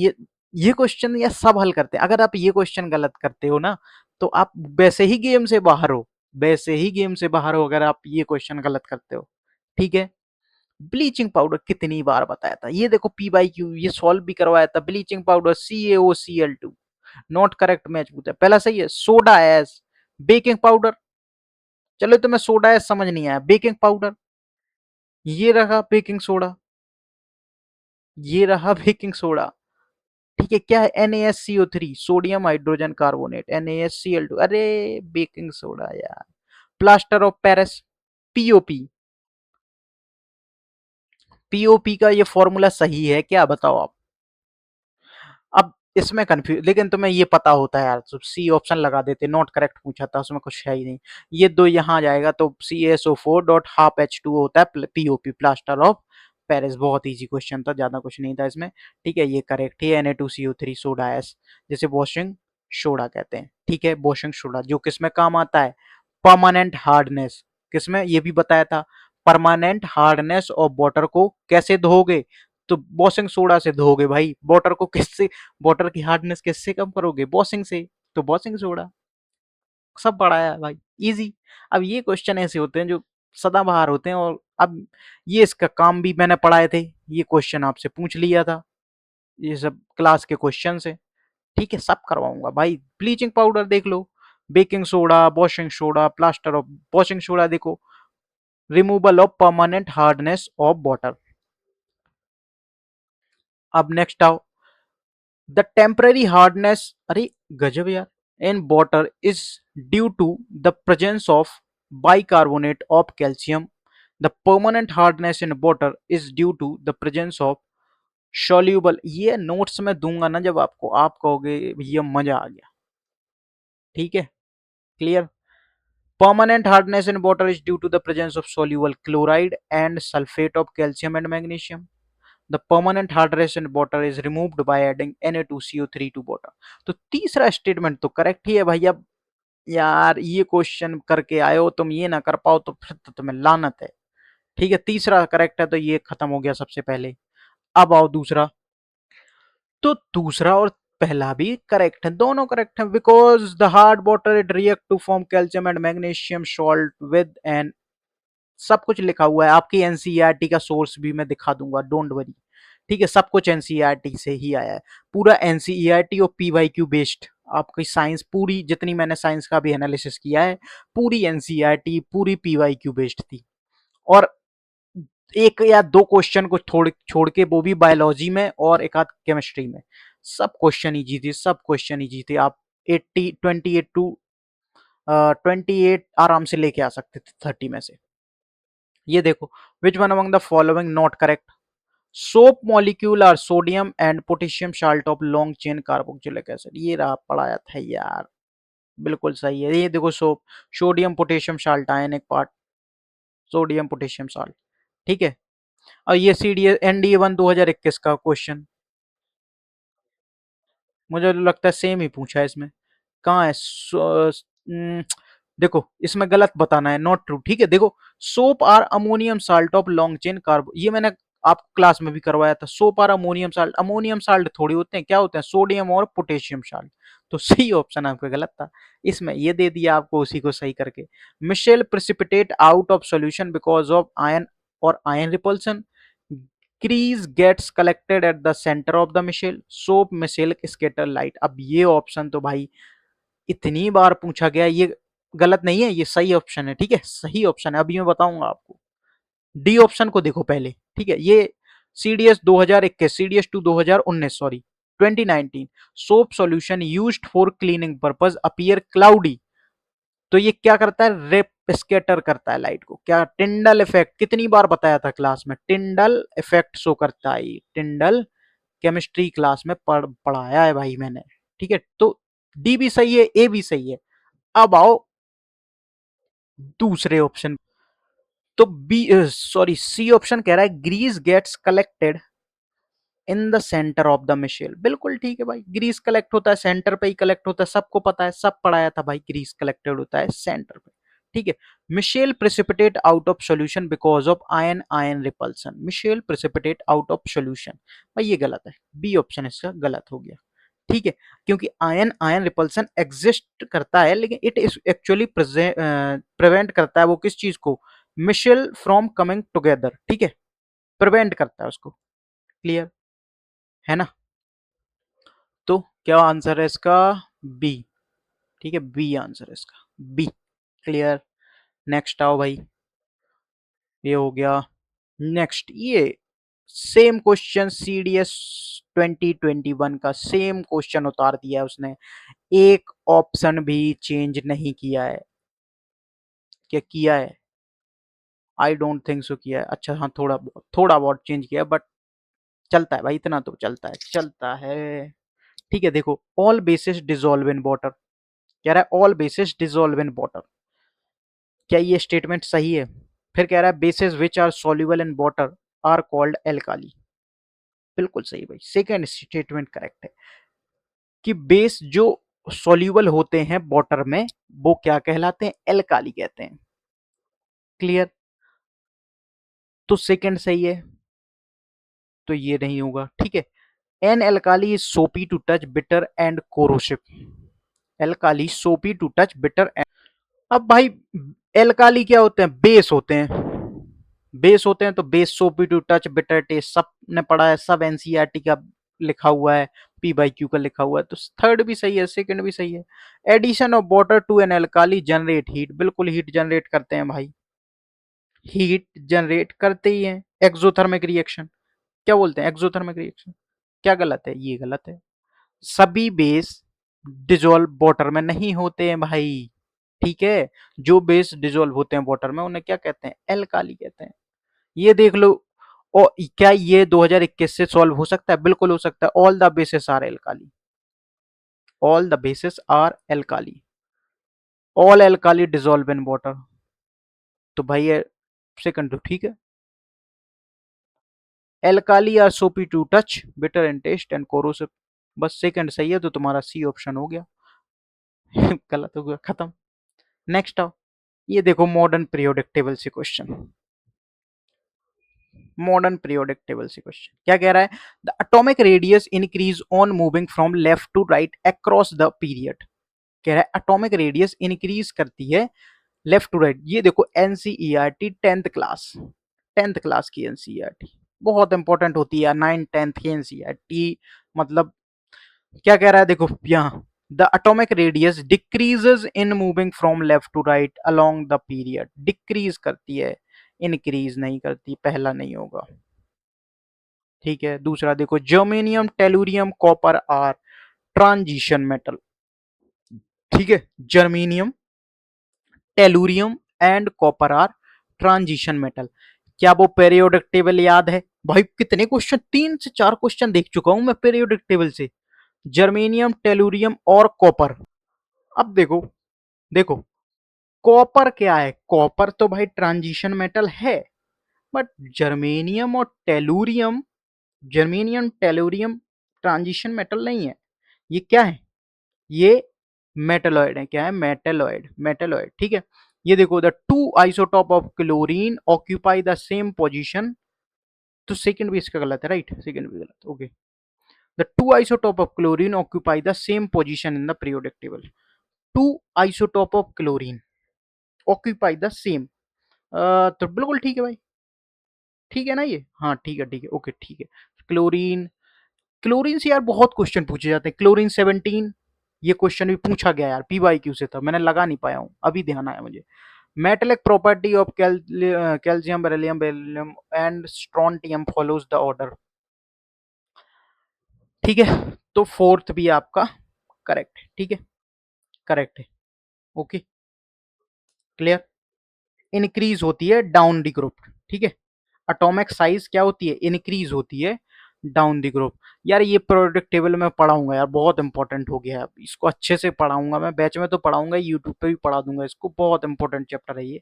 ये क्वेश्चन ये सब हल करते हैं। अगर आप ये क्वेश्चन गलत करते हो ना, तो आप वैसे ही गेम से बाहर हो, वैसे ही गेम से बाहर हो, अगर आप ये क्वेश्चन गलत करते हो, ठीक है। ब्लीचिंग पाउडर कितनी बार बताया था, ये देखो पी बाई क्यू, ये सॉल्व भी करवाया था। Bleaching powder CaOCl2, not correct match पूछा, पहला सही है। सोडा एस, बेकिंग पाउडर, चलो तो मैं सोडा एस समझ नहीं आया, बेकिंग पाउडर, ये रहा बेकिंग सोडा, ये रहा बेकिंग सोडा, ठीक है। क्या है, NaSCO3, sodium hydrogen carbonate, NaSCl2, अरे बेकिंग सोडा यार। Plaster of Paris, POP, POP का ये फॉर्मूला सही है क्या, बताओ आप। अब इसमें कंफ्यूज, लेकिन तुम्हें ये पता होता है यार, तो सी ऑप्शन लगा देते, नॉट करेक्ट पूछा था, उसमें कुछ है ही नहीं। ये दो यहाँ जाएगा तो CaSO4.12H2 होता है पीओपी, प्लास्टर ऑफ पेरिस। बहुत इजी क्वेश्चन था, ज्यादा कुछ नहीं था इसमें, ठीक है। ये करेक्ट है, Na2CO3 सोडा एस, जैसे वॉशिंग सोडा कहते हैं, ठीक है। वॉशिंग सोडा जो किसमें काम आता है, परमानेंट हार्डनेस, किसमें, ये भी बताया था। परमानेंट हार्डनेस ऑफ वाटर को कैसे धोगे, तो वॉशिंग सोडा से धोगे भाई। वाटर को किससे, वाटर की हार्डनेस किससे कम करोगे, वॉशिंग से, तो वॉशिंग सोडा। सब पढ़ाया है भाई, इजी। अब ये क्वेश्चन ऐसे होते हैं जो सदाबहार होते हैं, और अब ये इसका काम भी मैंने पढ़ाए थे, ये क्वेश्चन आपसे पूछ लिया था, ये सब क्लास के क्वेश्चन है, ठीक है। सब करवाऊंगा भाई। ब्लीचिंग पाउडर देख लो, baking soda, washing soda, plaster of, washing soda देखो, removal of permanent hardness of water. अब नेक्स्ट आओ, द टेम्पररी हार्डनेस, अरे गजब यार, in water is due to the presence of bicarbonate of calcium. The permanent hardness in water is due to the presence of soluble, ये notes में दूंगा ना जब आपको, आप कहोगे भैया मजा आ गया, ठीक है, clear. Permanent hardness in water is due to the presence of soluble chloride and sulfate of calcium and magnesium. The permanent hardness in water is removed by adding Na2CO3 to water. तो तीसरा statement तो correct ही है भाई। अब यार ये question करके आए हो तुम, ये ना कर पाओ तो फिर तो तुम्हें लानत है, ठीक है। तीसरा करेक्ट है, तो ये खत्म हो गया सबसे पहले। अब आओ दूसरा, तो दूसरा और पहला भी करेक्ट है, दोनों करेक्ट है। Because the hard water it react to form calcium and magnesium salt with an, सब कुछ लिखा हुआ है। आपकी एनसीईआरटी का सोर्स भी मैं दिखा दूंगा, डोंट वरी, ठीक है। सब कुछ एनसीईआरटी से ही आया है, पूरा एनसीईआरटी और पीवाईक्यू बेस्ड। आपकी साइंस पूरी, जितनी मैंने साइंस का भी एनालिसिस किया है, पूरी एनसीईआरटी, पूरी पीवाईक्यू बेस्ड थी। और एक या दो क्वेश्चन को छोड़ छोड़ के, वो भी बायोलॉजी में और एक आध केमिस्ट्री में, सब क्वेश्चन इजी थे, सब क्वेश्चन इजी थे। आप 80 28 टू 28 आराम से लेके आ सकते थे 30 में से। ये देखो, which one among the following not correct, soap molecule are sodium and potassium salt of long chain carboxylic acid, ये रहा पढ़ाया था यार, बिल्कुल सही है। ये देखो soap, sodium potassium salt, ion एक पार्ट, सोडियम पोटेशियम साल्ट, ठीक है। और ये CDS NDA 1 2021 का क्वेश्चन, मुझे तो लगता है सेम ही पूछा है इसमें। कहाँ है देखो इसमें गलत बताना है, नॉट ट्रू। ठीक है, देखो soap are ammonium salt of long chain carbo, ये मैंने आपको क्लास में भी करवाया था। सोप आर अमोनियम साल्ट थोड़ी होते हैं, क्या होते हैं, सोडियम और पोटेशियम साल्ट। तो सही ऑप्शन आपका गलत था। इसमें ये दे दिया आपको उसी को सही करके। Micelle precipitate out of solution because of ion और ion repulsion. Grease gets collected at the centre of the micelle. Soap micelle scatter light. अब ये ऑप्शन तो भाई इतनी बार पूछा गया, ये गलत नहीं है, ये सही ऑप्शन है। ठीक है, सही ऑप्शन है, अभी मैं बताऊंगा आपको। डी ऑप्शन को देखो पहले। ठीक है, ये CDS 2021, CDS to 2019 sorry 2019, soap solution used for cleaning purpose appear cloudy. तो ये क्या करता है, रेप स्केटर करता है लाइट को। क्या, टिंडल इफेक्ट, कितनी बार बताया था क्लास में, टिंडल इफेक्ट शो करता है ये। टिंडल केमिस्ट्री क्लास में पढ़ाया है भाई मैंने। ठीक है, तो डी भी सही है, ए भी सही है। अब आओ दूसरे ऑप्शन। तो बी सॉरी सी ऑप्शन कह रहा है grease gets collected in the centre of the micelle. बिल्कुल ठीक है भाई, ग्रीस कलेक्ट होता है सेंटर पे ही कलेक्ट होता है, सबको पता है, सब पढ़ाया था भाई, ग्रीस कलेक्टेड होता है सेंटर पे। ठीक है, micelle precipitate out of solution because of ion ion repulsion. Micelle precipitate out of solution, भाई ये गलत है, बी ऑप्शन इसका गलत हो गया। ठीक है, क्योंकि आयन आयन रिपल्सन एग्जिस्ट करता है, लेकिन इट इज एक्चुअली प्रिवेंट करता है वो किस चीज को, मिशेल फ्रॉम कमिंग टुगेदर। ठीक है, प्रिवेंट करता है उसको। क्लियर है ना? तो क्या आंसर है इसका, बी। ठीक है, बी आंसर है इसका, बी। क्लियर। नेक्स्ट आओ भाई, ये हो गया। नेक्स्ट ये सेम क्वेश्चन सीडीएस 2021 का सेम क्वेश्चन उतार दिया है उसने, एक ऑप्शन भी चेंज नहीं किया है। क्या किया है? आई डोंट थिंक सो किया है। अच्छा हाँ, थोड़ा बहुत चेंज किया बट चलता है भाई, इतना तो चलता है, चलता है। ठीक है, देखो all bases dissolve in water, कह रहा है all bases dissolve in water. क्या ये स्टेटमेंट सही है? फिर कह रहा है bases which are soluble in water are called alkali. बिल्कुल सही भाई, सेकंड स्टेटमेंट करेक्ट है कि बेस जो सॉल्युबल होते हैं वाटर में वो क्या कहलाते हैं, एल्काली कहते हैं। क्लियर। तो सेकंड सही है, तो ये नहीं होगा। ठीक है, an alkali is soapy to touch bitter and corrosive. Alkali soapy to touch bitter. अब भाई एल्काली क्या होते हैं, बेस होते हैं। बेस होते हैं तो बेस सोपी टू टच बिटर टेस्ट, सब ने पढ़ा है, सब एनसीईआरटी का लिखा हुआ है, पी बाई क्यू का लिखा हुआ है। तो थर्ड भी सही है, सेकंड भी सही है। Addition of water to an alkali generate heat, बिल्कुल हीट जनरेट करते हैं भाई, हीट जनरेट करते ही हैं। एक्सोथर्मिक रिएक्शन, क्या बोलते हैं, एक्सोथर्मिक रिएक्शन। क्या गलत है, ये गलत है। सभी बेस डिजोल्व वाटर में नहीं होते हैं भाई। ठीक है, जो बेस डिजोल्व होते हैं वाटर में उन्हें क्या कहते हैं, एल्काली कहते हैं। ये देख लो। और क्या ये 2021 से सॉल्व हो सकता है? बिल्कुल हो सकता है। All the bases are alkali, all the bases are alkali, all alkali dissolve in water. तो भाई ये सेकंड तो ठीक है, alkali are soapy to touch bitter in taste and corrosive. बस सेकंड सही है, तो तुम्हारा सी ऑप्शन हो गया। गलत हो गया, खत्म। नेक्स्ट आओ, ये देखो मॉडर्न पीरियोडिक टेबल से क्वेश्चन। मॉडर्न पीरियोडिक टेबल से क्वेश्चन क्या कह रहा है, the atomic radius increase on moving from left to right across the period. कह रहा है एटॉमिक रेडियस इंक्रीज करती है लेफ्ट टू राइट। ये देखो NCERT 10th class, 10th class की एनसीईआरटी बहुत इंपॉर्टेंट होती है, 9th 10th की एनसीईआरटी। मतलब क्या कह रहा है, देखो यहाँ the atomic radius decreases in moving from left to right along the period. Decrease करती है, इंक्रीज नहीं करती, पहला नहीं होगा। ठीक है, दूसरा देखो germanium tellurium copper are transition metal. ठीक है, germanium tellurium and copper are transition metal. क्या वो पेरियोडिक टेबल याद है? भाई कितने क्वेश्चन, 3 से 4 क्वेश्चन देख चुका हूं मैं पेरियोडिक टेबल से। जर्मेनियम टेलुरियम और कॉपर। अब देखो, देखो कॉपर क्या है, कॉपर तो भाई ट्रांजिशन मेटल है, बट जर्मेनियम और tellurium, germanium tellurium transition metal नहीं है। ये क्या है? ये मेटलॉइड है। क्या है? मेटलॉइड, मेटलॉइड, ठीक है। ये देखो, the two isotope of chlorine occupy the same position. तो सेकंड भी इसका गलत है, राइट? सेकंड भी गलत, okay. The two isotope of chlorine occupy the same position in the periodic table. Two isotope of chlorine occupy the same, तो बिल्कुल ठीक है भाई, ठीक है ना ये? हाँ ठीक है, ठीक है, ओके, ठीक है। क्लोरीन, क्लोरीन से यार बहुत क्वेश्चन पूछे जाते हैं। क्लोरीन 17, ये क्वेश्चन भी पूछा गया यार, पीवाईक्यू से था, मैंने लगा नहीं पाया हूँ, अभी ध्यान आया मुझे। Metallic property of calcium, beryllium, beryllium and strontium follows the order. ठीक है, तो फोर्थ भी आपका करेक्ट है, ठीक है, करेक्ट है, ओके, क्लियर। इंक्रीज होती है डाउन दी ग्रुप, ठीक है। एटॉमिक साइज क्या होती है? इंक्रीज होती है डाउन दी ग्रुप। यार ये प्रोडक्ट टेबल में पढ़ाऊंगा यार, बहुत इंपॉर्टेंट हो गया है, इसको अच्छे से पढ़ाऊंगा मैं, बैच में तो पढ़ाऊंगा, यूट्यूब पे भी पढ़ा दूंगा इसको, बहुत इंपॉर्टेंट चैप्टर है ये,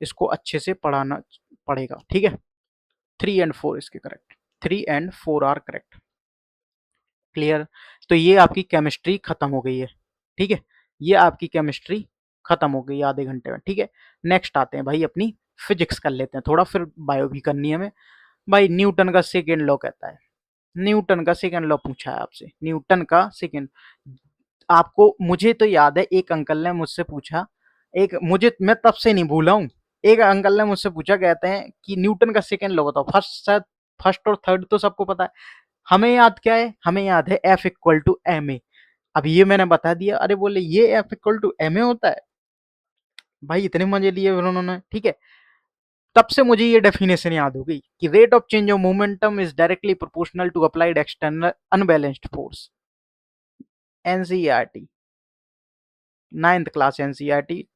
इसको अच्छे से पढ़ाना पड़ेगा, ठीक है। 3 और 4 इसके करेक्ट, 3 और 4 आर करेक्ट, क्लियर। तो ये आपकी केमिस्ट्री खत्म हो गई है, ठीक है, ये आपकी केमिस्ट्री खत्म हो गई आधे घंटे में, ठीक है। नेक्स्ट आते हैं भाई अपनी फिजिक्स कर लेते हैं थोड़ा, फिर बायो भी करनी है हमें। भाई न्यूटन का सेकेंड लॉ कहता है, न्यूटन का सेकेंड लॉ पूछा है आपसे, न्यूटन का सेकेंड। आपको, मुझे तो याद है एक अंकल ने मुझसे पूछा, एक मुझे, मैं तब से नहीं भूला हूँ, एक अंकल ने मुझसे पूछा, कहते हैं कि न्यूटन का सेकेंड लॉ बताओ। फर्स्ट, शायद फर्स्ट और थर्ड तो सबको पता है, हमें याद क्या है? हमें याद है F equal to M A. अब ये मैंने बता दिया, अरे बोले ये F equal to M A होता है। भाई इतने मजे लिए फिर उन्होंने, ठीक है। तब से मुझे ये डेफिनेशन याद हो गई कि rate of change of momentum is directly proportional to applied external unbalanced force. NCERT, 9th class NCERT,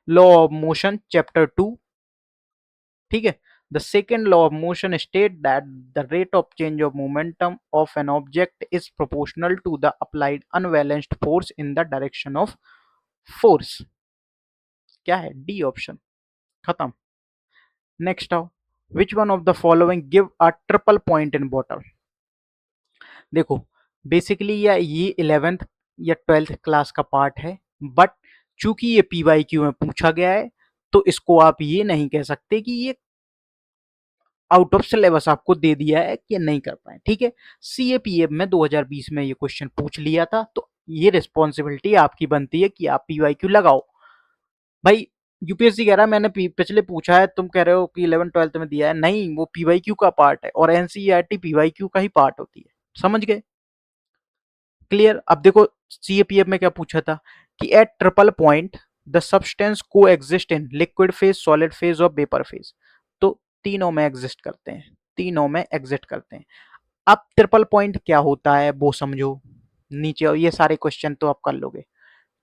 law of motion chapter 2, ठीक है। The second law of motion state that the rate of change of momentum of an object is proportional to the applied unbalanced force in the direction of force। क्या है? D option, खत्म। Next आओ, which one of the following give a triple point in bottle. देखो, basically ये 11th या 12th class का part है, but चूंकि ये पीवाईक्यू में पूछा गया है, तो इसको आप ये नहीं कह सकते कि ये आउट ऑफ सिलेबस आपको दे दिया है कि नहीं कर पाए, ठीक है। सीएपीएफ में 2020 में ये क्वेश्चन पूछ लिया था, तो ये रिस्पॉन्सिबिलिटी आपकी बनती है कि आप पीवाईक्यू लगाओ। भाई यूपीएससी कह रहा है मैंने पिछले पूछा है, तुम कह रहे हो कि 11th 12th में दिया है, नहीं, वो पीवाईक्यू का पार्ट है, और एनसीईआरटी पीवाईक्यू का ही पार्ट होती है, समझ गए? क्लियर। अब देखो, सीएपीएफ में क्या पूछा था कि at triple point the substance coexist in liquid phase, solid phase और वेपर फेज। तो तीनों में एग्जिस्ट करते हैं, तीनों में एग्जिस्ट करते हैं। अब ट्रिपल पॉइंट क्या होता है वो समझो, नीचे, और ये सारे क्वेश्चन तो आप कर लोगे,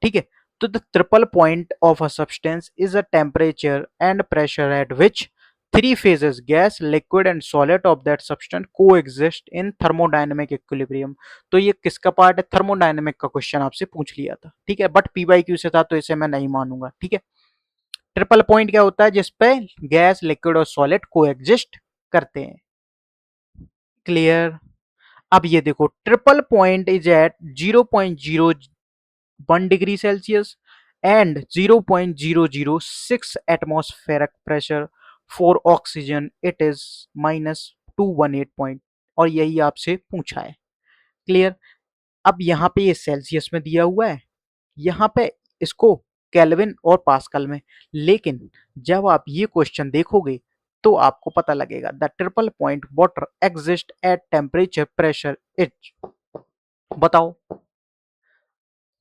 ठीक है। तो the triple point of a substance is a temperature and pressure at which three phases gas, liquid and solid of that substance coexist in thermodynamic equilibrium. तो ये किसका पार्ट है? थर्मोडायनेमिक का क्वेश्चन आपसे पूछ लिया था, ठीक है, बट पीवाईक्यू से था तो इसे मैं नहीं मानूंगा, ठीक है। ट्रिपल पॉइंट क्या होता है? जिसपे गैस, लिक्विड और सॉलिड कोएग्जिस्ट करते हैं, क्लियर। अब ये देखो, triple point is at 0.01 degree Celsius and 0.006 atmospheric pressure for oxygen it is -218 point, और यही आपसे पूछा है, क्लियर। अब यहाँ पे ये सेल्सियस में दिया हुआ है, यहाँ पे इसको केल्विन और पास्कल में, लेकिन जब आप ये क्वेश्चन देखोगे तो आपको पता लगेगा the triple point water exist at temperature pressure etch, बताओ।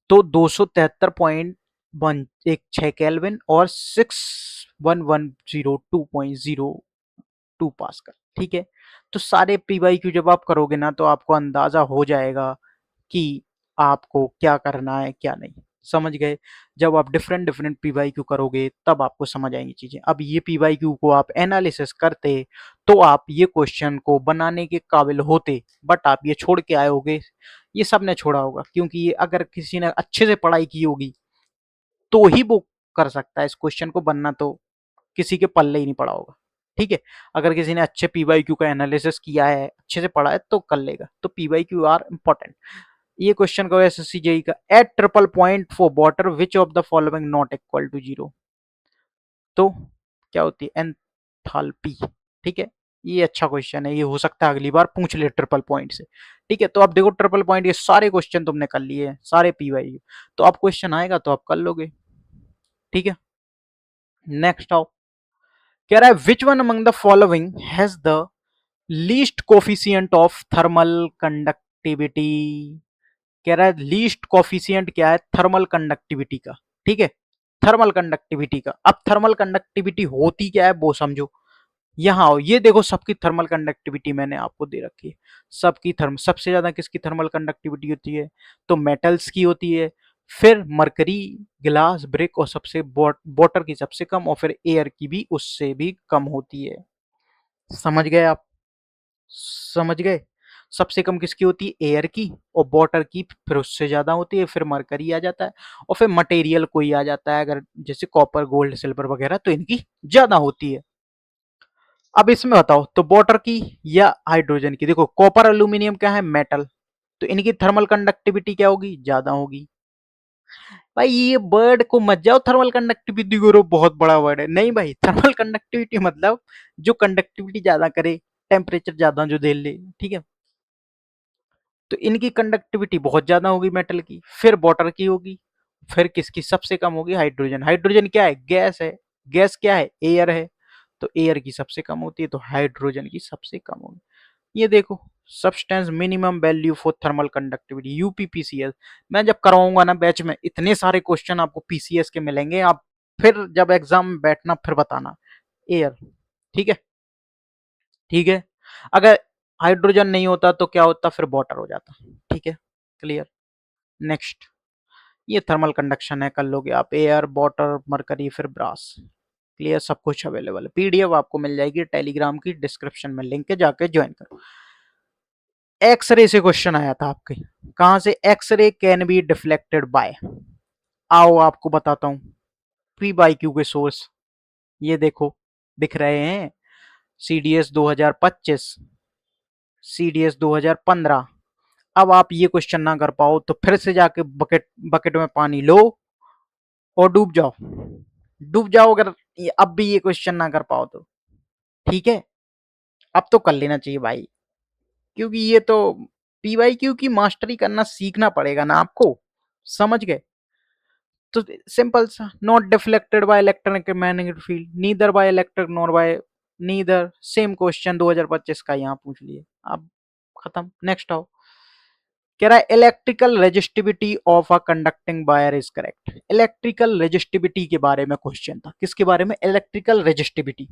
तो 273.16 केल्विन और 6110.02 पास्कल, ठीक है। तो सारे पीवाईक्यू जब आप करोगे ना, तो आपको अंदाजा हो जाएगा कि आपको क्या करना है क्या नहीं, समझ गए? जब आप डिफरेंट डिफरेंट पीवाईक्यू करोगे तब आपको समझ आएंगी चीजें। अब ये पीवाईक्यू को आप एनालिसिस करते तो आप ये क्वेश्चन को बनाने के काबिल होते, बट आप ये छोड़ के आए होगे, ये सब ने छोड़ा होगा, क्योंकि ये अगर किसी ने अच्छे से पढ़ाई की होगी तो ही वो कर सकता है इस क्वेश्चन को बनना, तो किसी के पल्ले ही नहीं पड़ा होगा, ठीक है। अगर किसी ने अच्छे पीवाईक्यू का एनालिसिस किया है, अच्छे से पढ़ा है, तो कर लेगा। तो पीवाईक्यू आर इंपॉर्टेंट। ये क्वेश्चन का एसएससी जेई का, at triple point for water which of the following not equal to zero. तो क्या होती है एंथैल्पी। ठीक है, ये अच्छा क्वेश्चन है, ये हो सकता है अगली बार पूछ ले ट्रिपल पॉइंट से। ठीक है, तो अब देखो ट्रिपल पॉइंट के सारे क्वेश्चन तुमने कर लिए हैं, सारे पीवाई, तो अब क्वेश्चन आएगा तो आप कर लोगे। ठीक है, नेक्स्ट आओ। कह रहा है which one among the following has the least coefficient of thermal conductivity. कह रहा है लीस्ट कोफिशियंट क्या है थर्मल कंडक्टिविटी का। ठीक है, थर्मल कंडक्टिविटी का। अब थर्मल कंडक्टिविटी होती क्या है वो समझो। यहाँ आओ, ये देखो सबकी थर्मल कंडक्टिविटी मैंने आपको दे रखी है। सबकी थर्म सबसे ज्यादा किसकी थर्मल कंडक्टिविटी होती है, तो मेटल्स की होती है, फिर मरकरी, ग्लास, ब्रिक, और सबसे वाटर की सबसे कम, और फिर एयर की भी उससे भी कम होती है। समझ गए आप, समझ गए। सबसे कम किसकी होती है, एयर की, और वाटर की फिर उससे ज्यादा होती है, फिर मरकरी आ जाता है, और फिर मटेरियल कोई आ जाता है, अगर जैसे कॉपर, गोल्ड, सिल्वर वगैरह, तो इनकी ज्यादा होती है। अब इसमें बताओ तो वाटर की या हाइड्रोजन की। देखो कॉपर, एल्यूमिनियम क्या है, मेटल, तो इनकी थर्मल कंडक्टिविटी क्या होगी, ज्यादा होगी। भाई ये वर्ड को मत जाओ थर्मल कंडक्टिविटी करो, बहुत बड़ा वर्ड है, नहीं भाई। थर्मल कंडक्टिविटी मतलब जो कंडक्टिविटी ज्यादा करे, टेम्परेचर ज्यादा जो दे ले। ठीक है, तो इनकी कंडक्टिविटी बहुत ज्यादा होगी मेटल की, फिर वाटर की होगी, फिर किसकी सबसे कम होगी, हाइड्रोजन। हाइड्रोजन क्या है, गैस है। गैस क्या है, एयर है, तो एयर की सबसे कम होती है, तो हाइड्रोजन की सबसे कम होगी। ये देखो substance minimum value for thermal conductivity, UPPCS. मैं जब करवाऊंगा ना बैच में, इतने सारे क्वेश्चन आपको पीसीएस के मिलेंगे, आप फिर जब एग्जाम में बैठना फिर बताना। एयर, ठीक है, ठीक है। अगर हाइड्रोजन नहीं होता तो क्या होता, फिर वाटर हो जाता। ठीक है, क्लियर। नेक्स्ट, ये थर्मल कंडक्शन है, कर लोगे आप, एयर, वाटर, मरकरी, फिर ब्रास। क्लियर, सब कुछ अवेलेबल है, पीडीएफ आपको मिल जाएगी टेलीग्राम की डिस्क्रिप्शन में, लिंक है, जाके ज्वाइन करो। एक्सरे से क्वेश्चन आया था आपके, कहां से, X-ray can be deflected by. आओ आपको बताता हूं, पी बाई क्यू के सोर्स, ये देखो दिख रहे हैं, सीडीएस 2025, सीडीएस 2015। अब आप ये क्वेश्चन ना कर पाओ तो फिर से जाके बकेट बकेट में पानी लो और डूब जाओ, डूब जाओ, अगर अब भी ये क्वेश्चन ना कर पाओ तो। ठीक है, अब तो कर लेना चाहिए भाई, क्योंकि ये तो पीवाईक्यू की मास्टरी करना सीखना पड़ेगा ना आपको। समझ गए, तो सिंपल सा, not deflected by electromagnetic field, neither by electric nor bye, neither, same question 2025 का यहाँ पूछ लिए। अब खत्म, नेक्स्ट आओ। कह रहा है electrical resistivity of a conducting wire is correct. Electrical resistivity के बारे में क्वेश्चन था, किसके बारे में, इलेक्ट्रिकल रेजिस्टिविटी।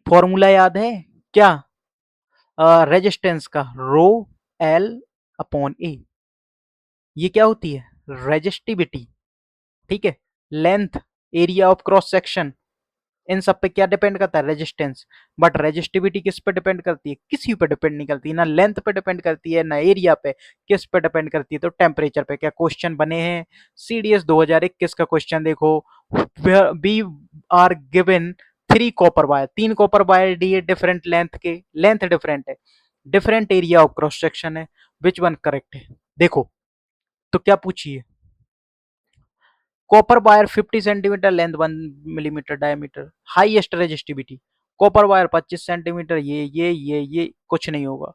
फॉर्मूला याद है क्या, रेजिस्टेंस का, रो एल अपॉन ए। ये क्या होती है, रेजिस्टिविटी। ठीक है, length, area of cross section, इन सब पे क्या डिपेंड करता है, रेजिस्टेंस। बट रेजिस्टिविटी किस पे डिपेंड करती है, किसी पे डिपेंड नहीं करती, ना लेंथ पे डिपेंड करती है, ना एरिया पे। किस पे डिपेंड करती है, तो टेम्परेचर पे। क्या क्वेश्चन बने हैं, सीडीएस 2021 का क्वेश्चन देखो, we are given three copper wire, तीन कॉपर वायर दिए डिफरेंट लेंथ के, लेंथ डिफरेंट है, different area of cross section है, विच वन करेक्ट है। देखो तो क्या पूछिए, copper wire 50 centimetre length, 1 millimetre diameter, highest resistivity. Copper wire 25 centimetre, ये कुछ नहीं होगा।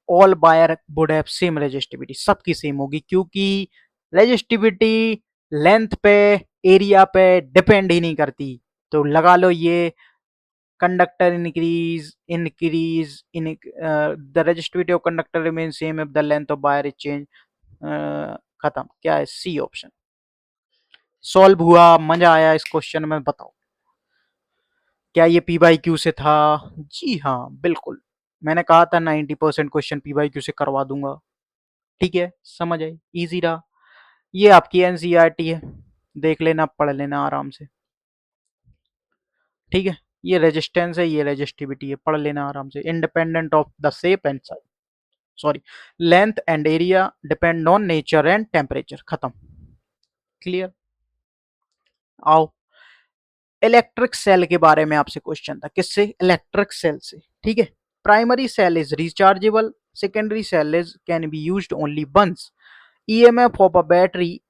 All wire would have same resistivity, सबकी सेम होगी, क्योंकि रेजिस्टिविटी लेंथ पे, एरिया पे डिपेंड ही नहीं करती। तो लगा लो ये, conductor increase in the resistivity of conductor remain same if the length of wire is change. खत्म, क्या है, सी ऑप्शन। सॉल्व हुआ, मजा आया इस क्वेश्चन में, बताओ क्या ये पी बाई क्यू से था। जी हाँ बिल्कुल, मैंने कहा था 90% क्वेश्चन पी बाई क्यू से करवा दूंगा। ठीक है, समझ आई, इजी रहा। ये आपकी एनसीईआरटी है, देख लेना, पढ़ लेना आराम से। ठीक है, ये रेजिस्टेंस है, ये रेजिस्टिविटी है, पढ़ लेना आराम से। Independent of the shape and size, sorry, length and area depend on nature and temperature, खत्म, क्लियर। आओ, इलेक्ट्रिक सेल के बारे में आपसे क्वेश्चन था, किससे, इलेक्ट्रिक सेल से। ठीक है, primary cell is rechargeable, Secondary cell is can be used only once. EMF of a battery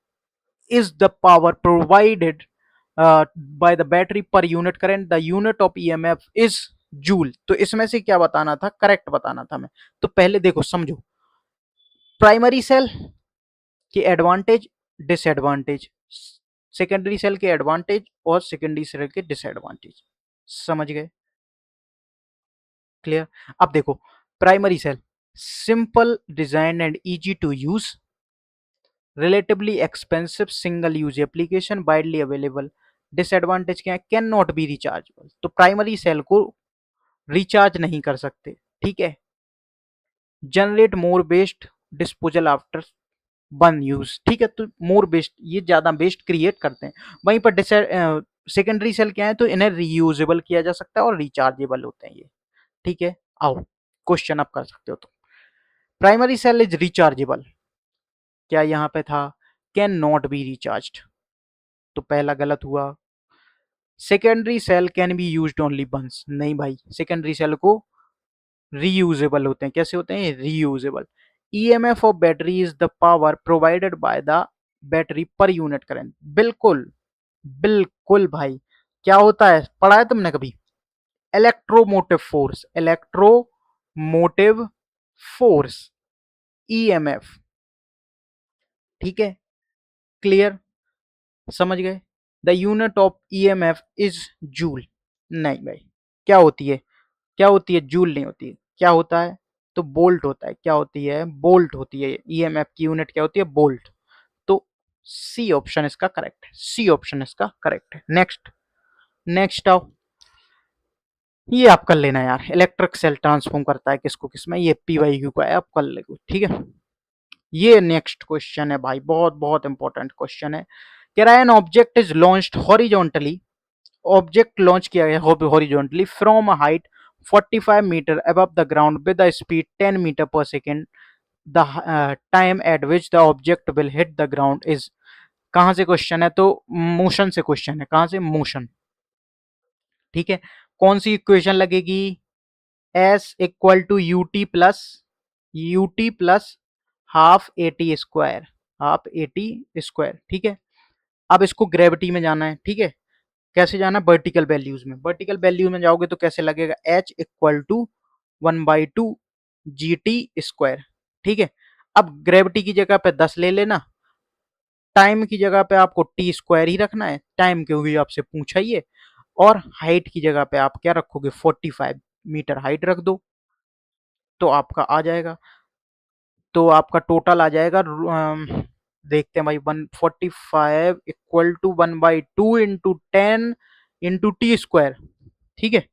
is the power provided by the battery per unit current. The unit of EMF is joule. तो इसमें से क्या बताना था, correct बताना था मैं. तो पहले देखो समझो, प्राइमरी सेल के एडवांटेज डिसएडवांटेज, सेकेंडरी सेल के एडवांटेज और सेकेंडरी सेल के डिसएडवांटेज, समझ गए, क्लियर. अब देखो primary cell, simple design and easy to use, relatively expensive, single use application, widely available. Disadvantage क्या है, कैन नॉट बी रिचार्जेबल. तो प्राइमरी सेल को रिचार्ज नहीं कर सकते, ठीक है. Generate more waste disposal after one use, ठीक है. तो मोर वेस्ट, ये ज्यादा वेस्ट क्रिएट करते हैं. वहीं पर सेकेंडरी सेल क्या है, तो इन्हें रीयूजेबल किया जा सकता है और रिचार्जेबल होते हैं ये, ठीक है. आओ क्वेश्चन आप कर सकते हो. तो प्राइमरी सेल इज रिचार्जेबल, क्या यहाँ पे था, कैन नॉट बी रिचार्ज्ड, तो पहला गलत हुआ. Secondary cell can be used only once, नहीं भाई, सेकेंडरी सेल को रीयूजेबल होते हैं. कैसे होते हैं, reusable. EMF of battery is the power provided by the battery per unit current. बिल्कुल बिल्कुल भाई, क्या होता है, पढ़ा है तुमने कभी, electromotive force, electromotive force, EMF, ठीक है, क्लियर, समझ गए. The unit of EMF is joule, नहीं भाई, क्या होती है, क्या होती है, जूल नहीं होती है. क्या होता है, तो बोल्ट होता है. क्या होती है, बोल्ट होती है. ईएमएफ की यूनिट क्या होती है, बोल्ट. तो सी ऑप्शन इसका करेक्ट है, सी ऑप्शन इसका करेक्ट है. नेक्स्ट, नेक्स्ट आओ, ये आप कर लेना यार, इलेक्ट्रिक सेल ट्रांसफॉर्म करता है किसको किसमें, ये पीवाईक्यू का है, आप कर लेगो, ठीक है. ये नेक्स्ट क्वेश्चन है भाई, बहुत बहुत इंपॉर्टेंट क्वेश्चन है. कह रहा है an object is launched horizontally, object launch किया गया horizontally from a height 45 metre above the ground with a speed 10 metre per second. The time at which the object will hit the ground is, कहां से question है, तो motion से question है. कहां से, मोशन, ठीक है. कौन सी इक्वेशन लगेगी, S equal to U T plus half A T square, half A T square, ठीक है. अब इसको ग्रेविटी में जाना है, ठीक है. कैसे जाना, वर्टिकल वैल्यूज में, वर्टिकल वैल्यू में जाओगे तो कैसे लगेगा, H equal to 1/2 G T square, ठीक है. अब ग्रेविटी की जगह पे 10 ले लेना, टाइम की जगह पे आपको टी स्क्वायर ही रखना है, टाइम क्योंकि आपसे पूछा ही है. और हाइट की जगह पे आप क्या रखोगे, 45 मीटर हाइट रख दो, तो आपका आ जाएगा. तो आपका टोटल आ जाएगा, देखते हैं भाई, 145 equal to 1/2 into 10 into T square, ठीक है.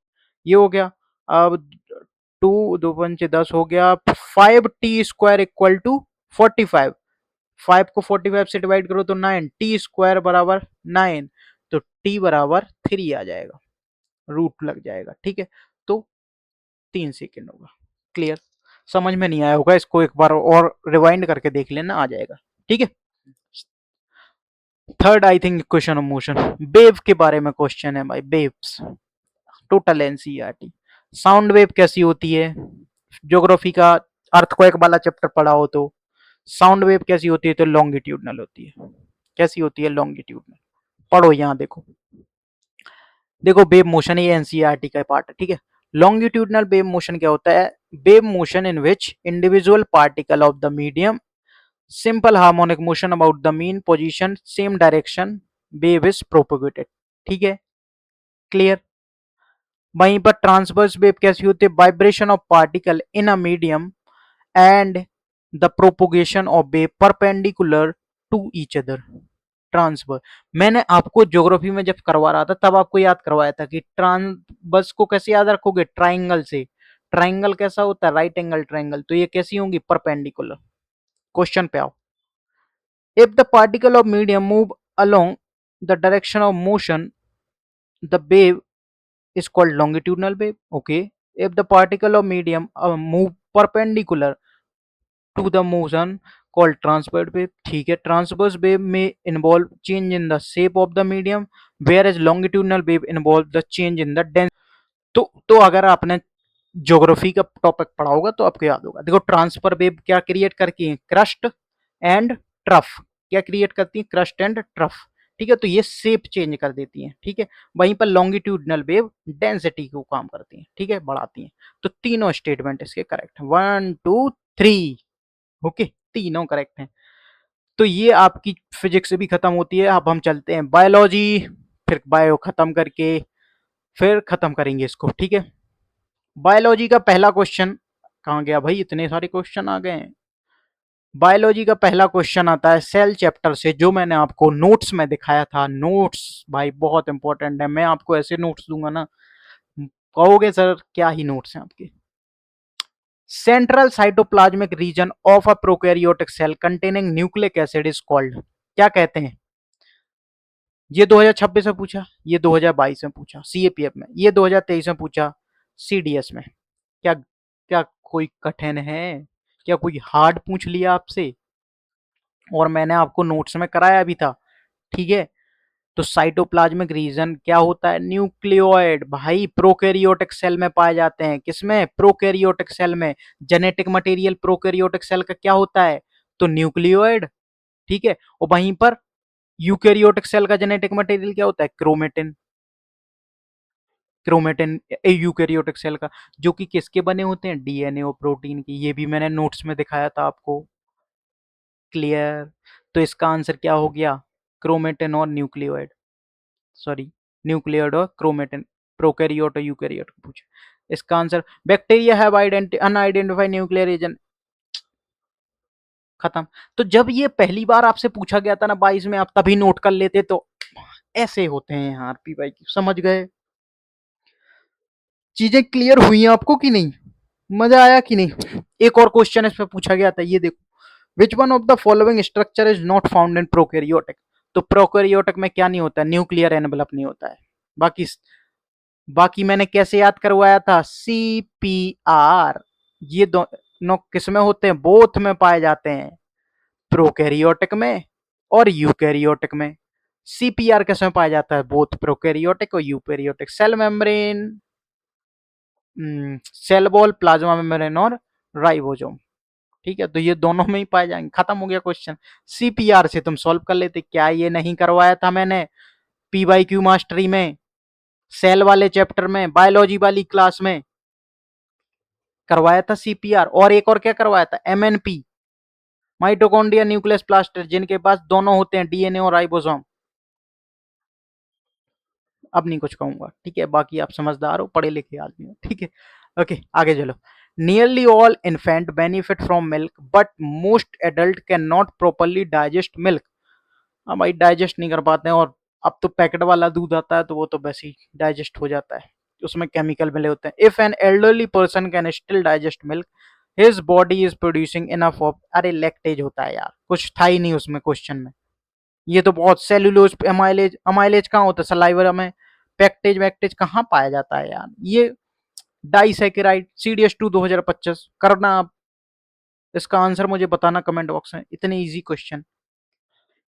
ये हो गया. अब 2 2 पंचे 10 हो गया, 5t² इक्वल टू 45, 5 को 45 से डिवाइड करो तो 9, टी स्क्वायर बराबर 9, तो टी बराबर 3 आ जाएगा, रूट लग जाएगा, ठीक है. तो 3 सेकेंड होगा, क्लियर. समझ में नहीं आया होगा, इसको एक बार और रिवाइंड करके देख लेना, आ जाएगा, ठीक है. Third I think question of motion, wave के बारे में क्वेश्चन है भाई, waves, total NCERT. Sound wave कैसी होती है, ज्योग्राफी का अर्थक्वेक वाला चैप्टर पढ़ा हो तो, साउंड वेव कैसी होती है, तो लॉन्गिट्यूडनल होती है. कैसी होती है, लॉन्गिट्यूडनल. पढ़ो यहाँ देखो, देखो वेव मोशन, ये एनसीईआरटी का पार्ट है, ठीक है. लॉन्गिट्यूडनल वेव मोशन क्या होता है, wave motion in which individual particle of the medium simple harmonic motion about the mean position same direction wave is propagated, ठीक है, क्लियर. वहीं पर ट्रांसवर्स वेव कैसी होती है, vibration of particle in a medium and the propagation of wave perpendicular to each other. Transverse, मैंने आपको geography में जब करवा रहा था तब आपको याद करवाया था कि ट्रांसवर्स को कैसे याद रखोगे, ट्राइंगल से. ट्राइंगल कैसा होता है, राइट एंगल ट्राइंगल, तो ये कैसी होंगी, परपेंडिकुलर. क्वेश्चन पे आओ. If the particle of medium move along the direction of motion the wave is called longitudinal wave. Okay, if the particle of medium move perpendicular to the motion called transverse wave. ठीक है, transverse wave may involve change in the shape of the medium whereas longitudinal wave involve the change in the density. तो अगर आपने geography का topic पढ़ा होगा तो आपको याद होगा। देखो ट्रांसफर वेव क्या क्रिएट करती है, क्रस्ट एंड ट्रफ। क्या क्रिएट करती है, क्रस्ट एंड ट्रफ। ठीक है, तो ये शेप चेंज कर देती है। ठीक है, वहीं पर लॉन्गिट्यूडनल वेव डेंसिटी को काम करती है। ठीक है, बढ़ाती है। तो तीनों स्टेटमेंट इसके करेक्ट है, 1 2 3। ओके, तीनों करेक्ट हैं। तो ये आपकी फिजिक्स भी खत्म होती है। अब हम चलते हैं बायोलॉजी, फिर बायो खत्म करके फिर खत्म करेंगे इसको। ठीक है, बायोलॉजी का पहला क्वेश्चन कहाँ गया भाई, इतने सारे क्वेश्चन आ गए हैं। बायोलॉजी का पहला क्वेश्चन आता है सेल चैप्टर से, जो मैंने आपको नोट्स में दिखाया था। नोट्स भाई बहुत इंपॉर्टेंट है, मैं आपको ऐसे नोट्स दूंगा ना, कहोगे सर क्या ही नोट्स हैं आपके। Central cytoplasmic region of a prokaryotic cell containing nucleic acid is called, क्या कहते हैं। ये 2026 में पूछा, ये 2022 में पूछा सीएपीएफ में, ये 2023 में पूछा सीडीएस में। क्या क्या कोई कठिन है, क्या कोई हार्ड पूछ लिया आपसे, और मैंने आपको नोट्स में कराया भी था। ठीक है, तो साइटोप्लाज्मिक रीजन क्या होता है, न्यूक्लियोइड भाई प्रोकैरियोटिक सेल में पाए जाते हैं। किसमें, प्रोकैरियोटिक सेल में। जेनेटिक मटेरियल प्रोकैरियोटिक सेल का क्या होता है, तो न्यूक्लियोइड। ठीक है, और वहीं पर यूकैरियोटिक सेल का जेनेटिक मटेरियल क्या होता है, क्रोमेटिन। क्रोमेटिन यूकैरियोटिक सेल का, जो कि किसके बने होते हैं, डीएनए और प्रोटीन की। ये भी मैंने नोट्स में दिखाया था आपको। क्लियर, तो इसका आंसर क्या हो गया, क्रोमेटिन और न्यूक्लियोइड, सॉरी न्यूक्लियोइड और क्रोमेटिन। प्रोकैरियोट और यूकैरियोट पूछे, इसका answer bacteria have unidentified nuclear agent. खत्म। तो जब ये पहली बार आपसे पूछा गया था ना 22 में, आप तभी नोट कर लेते, तो ऐसे होते हैं यार पी भाई, समझ गए। चीजें क्लियर हुई हैं आपको कि नहीं, मजा आया कि नहीं। एक और क्वेश्चन इसमें पूछा गया था, ये देखो, which one of the following structure is not found in prokaryotic. तो प्रोकैरियोटिक में क्या नहीं होता, न्यूक्लियर एनवेलप नहीं होता है। बाकी बाकी मैंने कैसे याद करवाया था, सीपीआर। ये दोनों किस में होते हैं, बोथ में पाए जाते हैं, प्रोकैरियोटिक में और यूकैरियोटिक में। सीपीआर किस में पाया जाता है, बोथ प्रोकैरियोटिक और eukaryotic. Cell membrane, cell wall, plasma membrane और राइबोसोम। ठीक है, तो ये दोनों में ही पाए जाएंगे। खत्म हो गया क्वेश्चन। सीपीआर से तुम सॉल्व कर लेते, क्या ये नहीं करवाया था मैंने पीवाईक्यू मास्टरी में, सेल वाले चैप्टर में, बायोलॉजी वाली क्लास में करवाया था सीपीआर। और एक और क्या करवाया था, एमएनपी, माइटोकॉन्ड्रिया न्यूक्लियस प्लास्टर, जिनके पास दोनों होते हैं, डीएनए और राइबोसोम। अब नहीं कुछ कहूंगा, ठीक है, बाकी आप समझदार हो, पढ़े लिखे आदमी हो। ठीक है, ओके आगे चलो। Nearly all infant benefit from milk but most adult can not properly digest milk. हाँ भाई, डाइजेस्ट नहीं कर पाते हैं, और अब तो पैकेट वाला दूध आता है तो वो तो वैसे ही डाइजेस्ट हो जाता है, उसमें केमिकल मिले होते हैं। If an elderly person can still digest milk, his body is producing enough of, अरे लैक्टेज होता है यार, कुछ था ही नहीं उसमें क्वेश्चन में। ये तो बहुत सेल्यूलोज, अमाइलेज, अमाइलेज कहाँ होता है सलाइवर में, पैक्टेज वैक्टेज कहाँ पाया जाता है यार। ये डाइसैकेराइड, CDS2 2025 करना आप। इसका आंसर मुझे बताना कमेंट बॉक्स में, इतने इजी क्वेश्चन।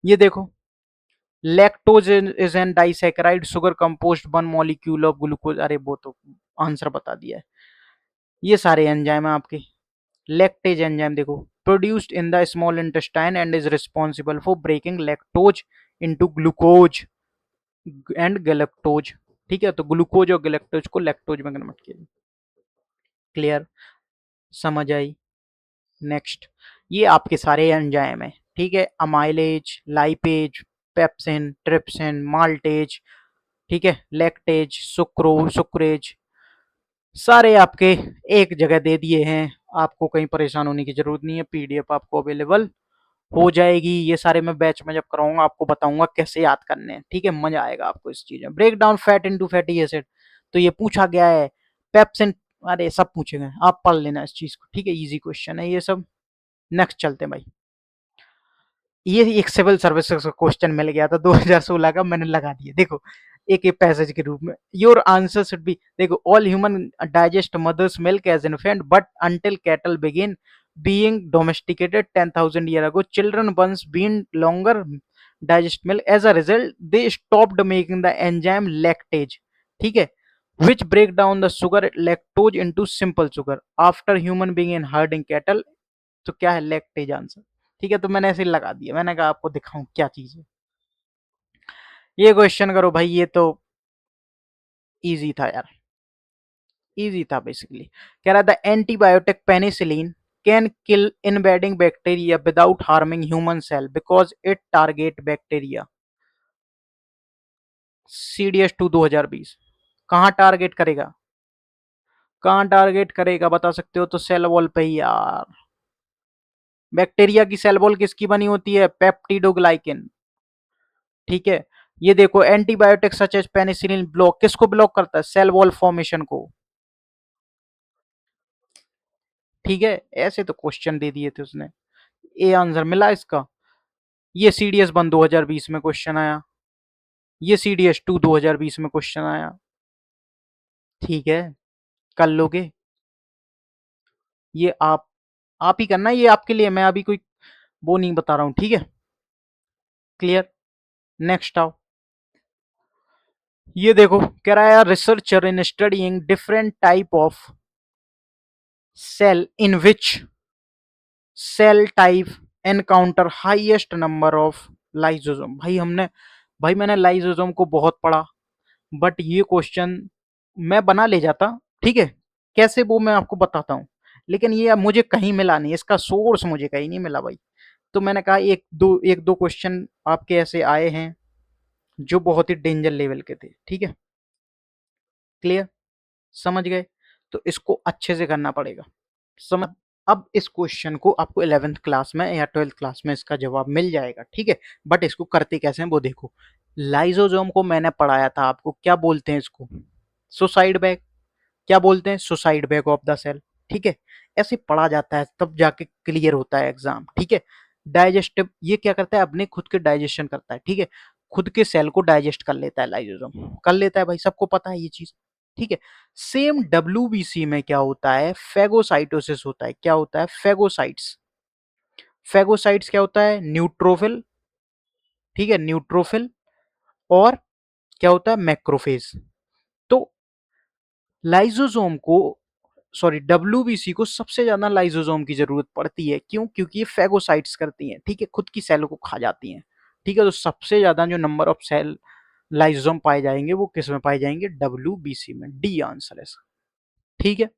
ये देखो, lactose is an disaccharide sugar compost one molecule of glucose, अरे वो तो आंसर बता दिया है। ये सारे एंजाइम है आपके। लैक्टेज एंजाइम देखो, produced in the small intestine and is responsible for breaking lactose into glucose and galactose. ठीक है, तो ग्लूकोज और गैलेक्टोज को लैक्टोज में कन्वर्ट किया। क्लियर, समझ आई। नेक्स्ट, ये आपके सारे एंजाइम है। ठीक है, amylase, lipase, pepsin, trypsin, maltase, ठीक है, लैक्टेज, सुक्रेज, सारे आपके एक जगह दे दिए हैं। आपको कहीं परेशान होने की जरूरत नहीं है, पीडीएफ आपको अवेलेबल हो जाएगी। ये सारे मैं बैच में जब कराऊंगा आपको बताऊंगा कैसे याद करने हैं। ठीक है, मजा आएगा आपको इस चीज में। Break down fat into fatty acid, तो ये पूछा गया है। पेप्सिन, अरे सब पूछे गए, आप पढ़ लेना इस चीज को। ठीक है, इजी क्वेश्चन है ये सब। नेक्स्ट चलते हैं भाई। ये एक सिविल सर्विसेज का क्वेश्चन मिल गया था 2016 का, मैंने लगा दिया। देखो, एक एक पैसेज के रूप में, योर आंसर शुड बी, देखो, all human digest mother's milk as infant but until cattle begin being domesticated 10,000 year ago, children once been longer digest milk, as a result they stopped making the enzyme lactase। ठीक है, which break down the sugar lactose into simple sugar after human being in herding cattle. तो क्या है? Lactase answer. ठीक है, तो मैंने ऐसे ही लगा दिया, मैंने कहा आपको दिखाऊं क्या चीज है। ये क्वेश्चन करो भाई, ये तो इजी था यार, इजी था बेसिकली। कह रहा था antibiotic penicillin can kill invading bacteria without harming human cell because it target bacteria. CDS two 2020 कहाँ टारगेट करेगा? कहाँ टारगेट करेगा बता सकते हो तो? सेल वॉल पे ही यार। बैक्टीरिया की सेल वॉल किसकी बनी होती है? पेप्टिडोग्लाइकेन। ठीक है, ये देखो antibiotic such as penicillin block किसको ब्लॉक करता है? सेल वॉल फॉर्मेशन को। ठीक है, ऐसे तो क्वेश्चन दे दिए थे उसने। ए आंसर मिला इसका। ये सीडीएस वन 2020 में क्वेश्चन आया, ये सीडीएस टू 2020 में क्वेश्चन आया। ठीक है, कर लोगे। ये आप ही करना, ये आपके लिए, मैं अभी कोई वो नहीं बता रहा हूं। ठीक है, क्लियर। नेक्स्ट आओ। ये देखो, कह रहा है researcher in studying different type of cell in which cell type encounter highest number of lysosome. भाई मैंने लाइसोसोम को बहुत पढ़ा, बट ये क्वेश्चन मैं बना ले जाता। ठीक है, कैसे वो मैं आपको बताता हूँ, लेकिन ये अब मुझे कहीं मिला नहीं, इसका सोर्स मुझे कहीं नहीं मिला भाई। तो मैंने कहा एक दो क्वेश्चन आपके ऐसे आए हैं जो बहुत ही डेंजर लेवल के थे। ठीक है, क्लियर, समझ गए? तो इसको अच्छे से करना पड़ेगा, समझ। अब इस क्वेश्चन को आपको 11th क्लास में या 12th क्लास में इसका जवाब मिल जाएगा। ठीक है, बट इसको करते कैसे हैं वो देखो। लाइसोसोम को मैंने पढ़ाया था आपको, क्या बोलते हैं इसको? Suicide bag. क्या बोलते हैं? Suicide bag of the cell. ठीक है, ऐसे पढ़ा जाता है, तब जाके क्लियर होता है एग्जाम। ठीक है, डाइजेस्टिव, ये क्या करता है? अपने खुद के डाइजेशन करता है। ठीक है, खुद के सेल को डाइजेस्ट कर लेता है, लाइसोसोम कर लेता है भाई, सबको पता है ये चीज। ठीक है, सेम डब्ल्यूबीसी में क्या होता है? फेगोसाइटोसिस होता है। क्या होता है? फेगोसाइट्स। फेगोसाइट्स क्या होता है? न्यूट्रोफिल। ठीक है, न्यूट्रोफिल। और क्या होता है? मैक्रोफेज। तो लाइसोसोम को, सॉरी, डब्ल्यूबीसी को सबसे ज्यादा लाइसोसोम की जरूरत पड़ती है। क्यों? क्योंकि ये फेगोसाइट्स करती हैं। ठीक है, खुद की सेल को खा जाती हैं। ठीक है, तो सबसे ज्यादा जो नंबर ऑफ सेल लाइसोसोम पाए जाएंगे वो किस में पाए जाएंगे? डब्ल्यूबीसी में। डी आंसर है इसका। ठीक है,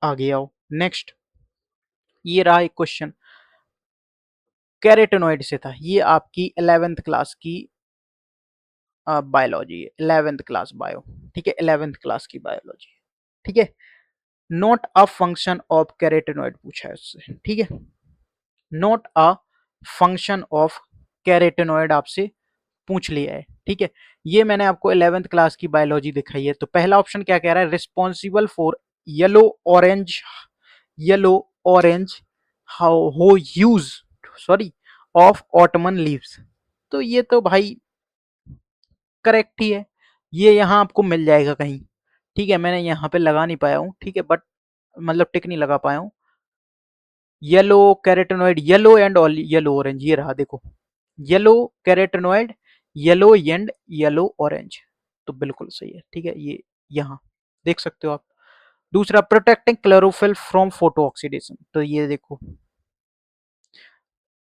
आगे आओ। नेक्स्ट, ये रहा एक क्वेश्चन, कैरेटेनॉइड से था। ये आपकी 11th क्लास की बायोलॉजी है, 11th क्लास बायो। ठीक है, 11th क्लास की बायोलॉजी। ठीक है, नॉट अ फंक्शन ऑफ कैरेटेनॉइड पूछा है उससे। ठीक है, नॉट अ फंक्शन ऑफ कैरेटेनॉइड आपसे पूछ लिया है। ठीक है, ये मैंने आपको 11th क्लास की बायोलॉजी दिखाई है। तो पहला ऑप्शन क्या कह रहा है? Responsible for yellow orange, yellow orange how हो hues, sorry, of autumn leaves. तो ये तो भाई करेक्ट ही है, ये यहाँ आपको मिल जाएगा कहीं। ठीक है, मैंने यहाँ पे लगा नहीं पाया हूँ। ठीक है, बट मतलब टिक नहीं लगा पाया हूँ। Yellow carotenoid, yellow and yellow orange, ये रहा देखो, yellow carotenoid, yellow and yellow orange. तो बिल्कुल सही है। ठीक है, ये यहाँ देख सकते हो आप। दूसरा, protecting chlorophyll from photo oxidation. तो ये देखो,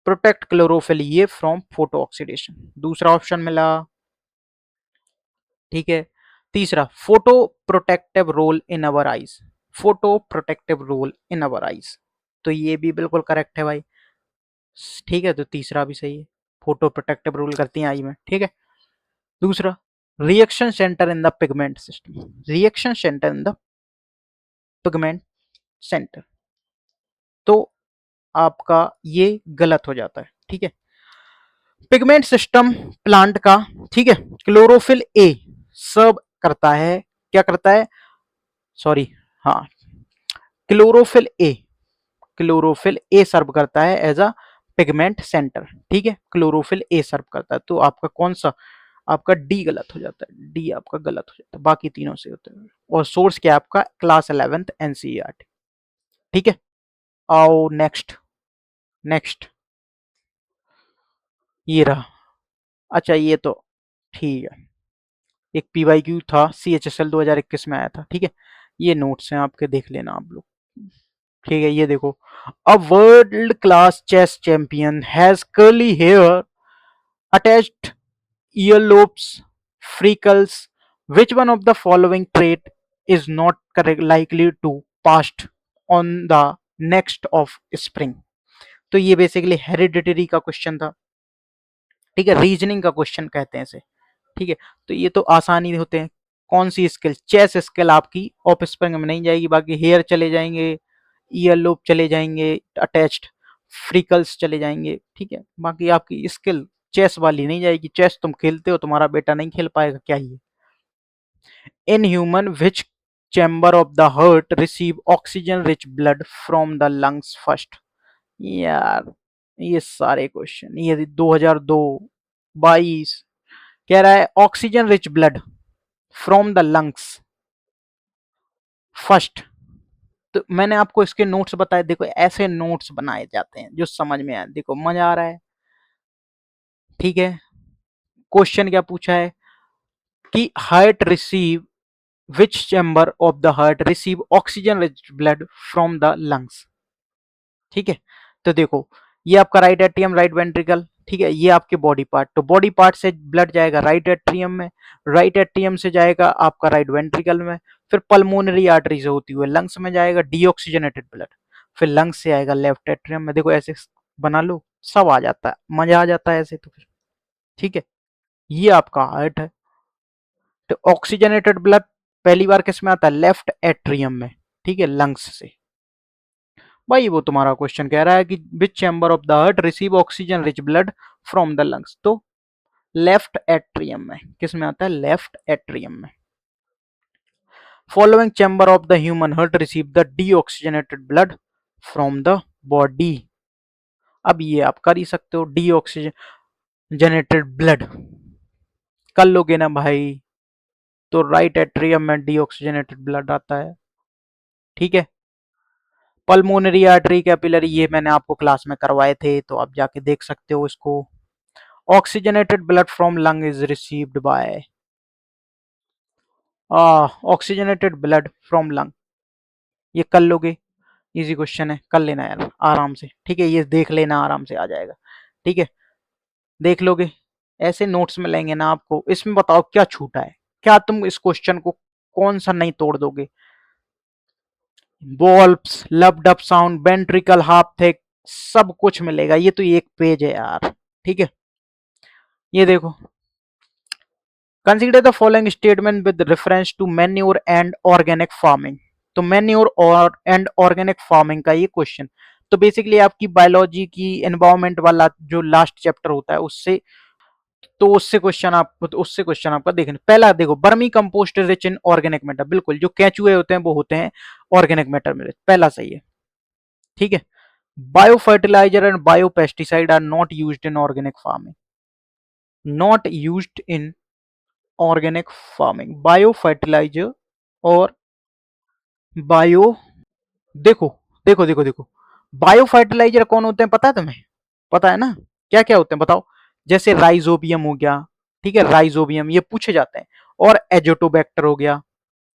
प्रोटेक्ट क्लोरोफिल ये फ्रॉम फोटो ऑक्सीडेशन, दूसरा ऑप्शन मिला। ठीक है, तीसरा, photo protective role in our eyes, photo protective role in our eyes. तो ये भी बिल्कुल करेक्ट है भाई। ठीक है, तो तीसरा भी सही है, फोटो प्रोटेक्टिव रोल करती हैं आई में। ठीक है, दूसरा, reaction centre in the pigment system, reaction centre in the pigment centre. तो आपका ये गलत हो जाता है। ठीक है, पिगमेंट सिस्टम प्लांट का, ठीक है, क्लोरोफिल ए सर्व करता है, क्या करता है? सॉरी, हाँ, क्लोरोफिल ए, क्लोरोफिल ए सर्व करता है एज अ पिगमेंट सेंटर। ठीक है, क्लोरोफिल ए सर्व करता है। तो आपका कौन सा? आपका डी गलत हो जाता है, डी आपका गलत हो जाता है, बाकी तीनों से होते हैं। और सोर्स क्या है आपका? Class 11th NCERT. ठीक है, आओ नेक्स्ट। नेक्स्ट, ये रहा। अच्छा, ये तो ठीक है, एक PYQ था, CHSL 2021 में आया था, ठीक है। ये नोट्स हैं आपके, देख लेना आप लोग, ठीक है। ये देखो, a world class chess champion has curly hair, attached earlobes, freckles. Which one of the following trait is not correct, likely to passed on the next of spring? तो ये बेसिकली हेरिडिटरी का क्वेश्चन था, ठीक है। Reasoning का question कहते हैं इसे, ठीक है। तो ये तो आसानी होते हैं। कौन सी स्किल? चेस स्किल आपकी ऑफ स्प्रिंग में नहीं जाएगी, बाकी हेयर चले जाएंगे, ईयर लोब चले जाएंगे, अटैच्ड फ्रिकल्स चले जाएंगे, ठीक है। बाकी आपकी स्किल चेस वाली नहीं जाएगी। चेस तुम खेलते हो, तुम्हारा बेटा नहीं खेल पाएगा क्या ये। In human which chamber of the heart receive oxygen rich blood from the lungs first? यार ये सारे क्वेश्चन, ये 2002, 22 कह रहा है oxygen rich blood from the lungs first. तो मैंने आपको इसके नोट्स बताए, देखो ऐसे नोट्स बनाए जाते हैं जो समझ में आए। देखो मजा आ रहा है, ठीक है। क्वेश्चन क्या पूछा है कि heart receive, which chamber of the heart receive oxygen rich blood from the lungs, ठीक है। तो देखो ये आपका राइट एट्रियम, राइट वेंट्रिकल, ठीक है। ये आपके बॉडी पार्ट, तो बॉडी पार्ट से ब्लड जाएगा राइट एट्रियम में, राइट एट्रियम से जाएगा आपका राइट वेंट्रिकल में, फिर पल्मोनरी आर्टरी से होती हुई लंग्स में जाएगा डीऑक्सीजनेटेड ब्लड, फिर लंग्स से आएगा लेफ्ट एट्रियम में। देखो ऐसे बना लो, सब आ जाता है, मजा आ जाता है ऐसे तो फिर, ठीक है। ये आपका हार्ट है। तो ऑक्सीजनेटेड ब्लड पहली बार किस में आता है? लेफ्ट एट्रियम में, ठीक है, लंग्स से। भाई वो तुम्हारा क्वेश्चन कह रहा है कि which chamber of the heart receive oxygen rich blood from the lungs, तो लेफ्ट एट्रियम में। किस में आता है? लेफ्ट एट्रियम में। Following chamber of the human heart receive the deoxygenated blood from the body. अब ये आप कर ही सकते हो, डीऑक्सीजनेटेड ब्लड कर लोगे ना भाई, तो राइट एट्रियम में डीऑक्सीजनेटेड ब्लड आता है, ठीक है। पल्मोनरी आर्टरी, कैपिलरी, ये मैंने आपको क्लास में करवाए थे, तो आप जाके देख सकते हो इसको। Oxygenated blood from lung is received by, oxygenated blood from lung, ये कर लोगे, इजी क्वेश्चन है, कर लेना यार आराम से, ठीक है। ये देख लेना, आराम से आ जाएगा, ठीक है, देख लोगे। ऐसे नोट्स में लेंगे ना आपको। इसमें बताओ क्या छूटा है, क्या तुम इस क्वेश्चन को कौन सा नहीं तोड़ दोगे? Valves, lub dup sound, ventricle half thick, सब कुछ मिलेगा। ये तो एक पेज है यार, ठीक है। ये देखो, consider the following statement with reference to manure and organic farming. तो मैन्योर और एंड ऑर्गेनिक फार्मिंग का ये क्वेश्चन, तो बेसिकली आपकी बायोलॉजी की एनवायरमेंट वाला जो लास्ट चैप्टर होता है उससे, तो उससे क्वेश्चन आप, तो उससे क्वेश्चन आपका देखना। पहला देखो, बर्मी compost rich in organic matter, बिल्कुल जो केचुए होते हैं वो होते हैं ऑर्गेनिक मैटर में, पहला सही है, ठीक है। Bio fertilizer and bio pesticide are not used in organic farming, not used in organic farming. Bio fertilizer और बायो, देखो देखो देखो देखो, बायो फर्टिलाइजर कौन होते हैं पता है तुम्हें? पता है ना क्या क्या होते हैं बताओ? जैसे राइजोबियम हो गया, ठीक है, राइजोबियम ये पूछे जाते हैं, और एजोटोबैक्टर हो गया,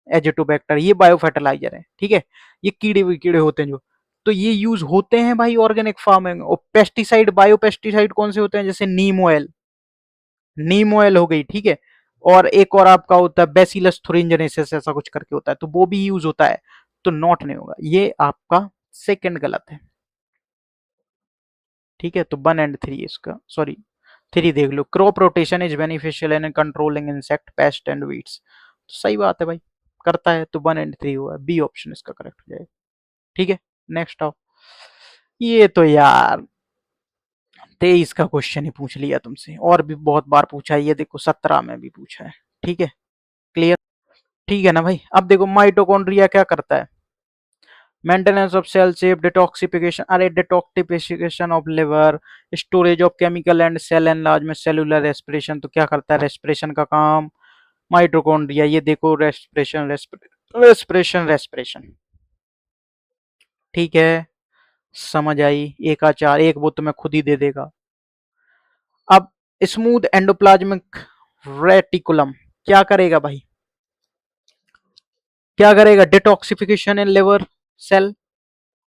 एजोटोबैक्टर ये बायो फर्टिलाइजर है, ठीक है। ये कीड़े कीड़े होते हैं जो, तो ये यूज होते हैं भाई ऑर्गेनिक फार्मिंग। और पेस्टिसाइड, बायो पेस्टिसाइड कौन से होते हैं? जैसे नीम ऑयल, नीम ऑयल हो गई, ठीक है। और एक और आपका होता है बेसिलस थुरिंजेनेसिस, ऐसा कुछ करके होता है, तो वो भी यूज होता है, तो नॉट नहीं होगा, ये आपका सेकंड गलत है, ठीक है। तो 1 एंड 3 इसका, सॉरी 3 देख लो। Crop rotation is beneficial in controlling insect pest and weeds, सही बात है भाई, करता है, तो 1 एंड 3 हुआ, बी ऑप्शन इसका करेक्ट हो जाएगा, ठीक है। नेक्स्ट आओ। ये तो यार 23 का क्वेश्चन ही पूछ लिया तुमसे, और भी बहुत बार पूछा है, ये देखो 17 में भी पूछा है, ठीक है। क्लियर, ठीक है ना भाई। अब देखो माइटोकॉन्ड्रिया क्या करता है? Maintenance of cell shape, detoxification, अरे detoxification of liver, storage of chemical and cell enlargement, cellular respiration, तो क्या करता है? रेस्पिरेशन का काम माइटोकॉन्ड्रिया। ये देखो रेस्पिरेशन रेस्पिरेशन रेस्पिरेशन, ठीक है। समझ आई? एक आचार एक वो तुम्हें खुद ही दे देगा। अब स्मूथ एंडोप्लाज्मिक रेटिकुलम क्या करेगा भाई, क्या करेगा, डिटॉक्सिफिकेशन इन लिवर सेल,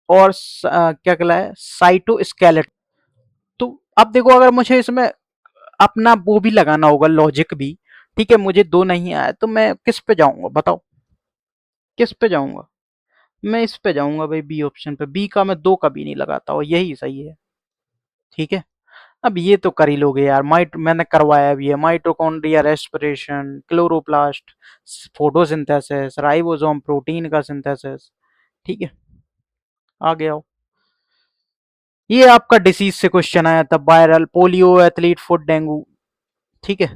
और क्या कहलाए, साइटोस्केलेटन। तो अब देखो, अगर मुझे इसमें अपना वो भी लगाना होगा, लॉजिक भी, ठीक है, मुझे दो नहीं आया तो मैं किस पे जाऊंगा बताओ, किस पे जाऊंगा? मैं इस पे जाऊंगा भाई, बी ऑप्शन पे। बी का मैं दो कभी नहीं लगाता, और यही सही है। ठीक है, अब ये तो कर ही लोगे यार, माइट मैंने करवाया भी है, mitochondria respiration, chloroplast, photosynthesis, ribosome protein का सिंथेसिस। ठीक है, आ गया हो। ये आपका डिसीज से क्वेश्चन आया था, viral, polio, athlete foot, dengue. ठीक है,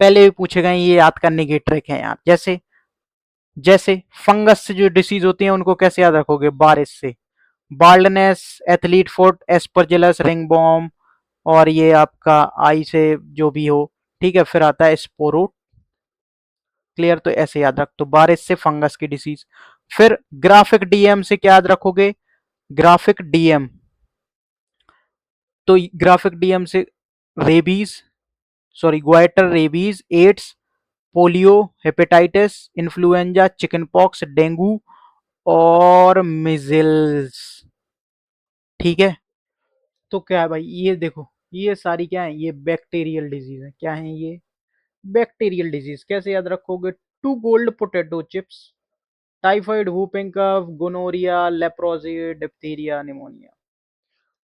पहले भी पूछे गए, ये याद करने की ट्रिक है यार। जैसे जैसे फंगस से जो डिसीज होती है उनको कैसे याद रखोगे, बारिश से, baldness, athlete foot, aspergillus, ringworm, और ये आपका आई से जो भी हो। ठीक है, फिर आता है स्पोरो। क्लियर, तो ऐसे याद रख, तो बारिश से फंगस की डिसीज। फिर ग्राफिक डीएम से क्या याद रखोगे, ग्राफिक डीएम, तो ग्राफिक डीएम से rabies, sorry goitre, rabies, AIDS, polio, hepatitis, influenza, chicken pox, dengue और मिजिल्स। ठीक है, तो क्या है भाई, ये देखो, ये सारी क्या है, ये बैक्टीरियल डिजीज है। क्या है ये, बैक्टीरियल डिजीज। कैसे याद रखोगे, two gold potato chips, typhoid, whooping cough, gonorrhoea, leprosy, diphtheria, pneumonia.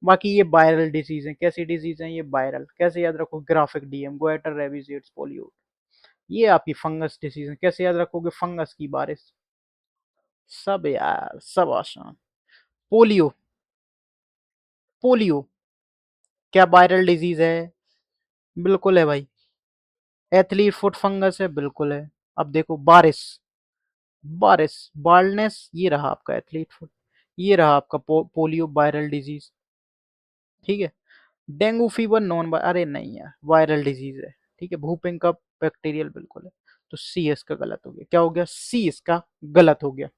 बाकी ये वायरल डिजीज है। कैसी डिजीज है ये, वायरल। कैसे याद रखो, graphic DM, goitre, rabies, AIDS, polio. ये आपकी फंगस डिसीज है। कैसे याद रखोगे, फंगस की बारिश। सब यार, सब आसान। पोलियो, पोलियो क्या वायरल डिजीज है? बिल्कुल है भाई। एथलीट फुट फंगस है, बिल्कुल है। अब देखो, बारिश, बारिश, बाल्डनेस, ये रहा आपका एथलीट फुट, ये रहा आपका पोलियो, वायरल डिजीज। ठीक है, डेंगू फीवर नॉन, अरे नहीं यार, वायरल डिजीज है। ठीक है, भूपिंग का बैक्टीरियल, बिल्कुल है। तो सी इसका गलत हो गया। क्या हो गया, सी इसका गलत हो गया।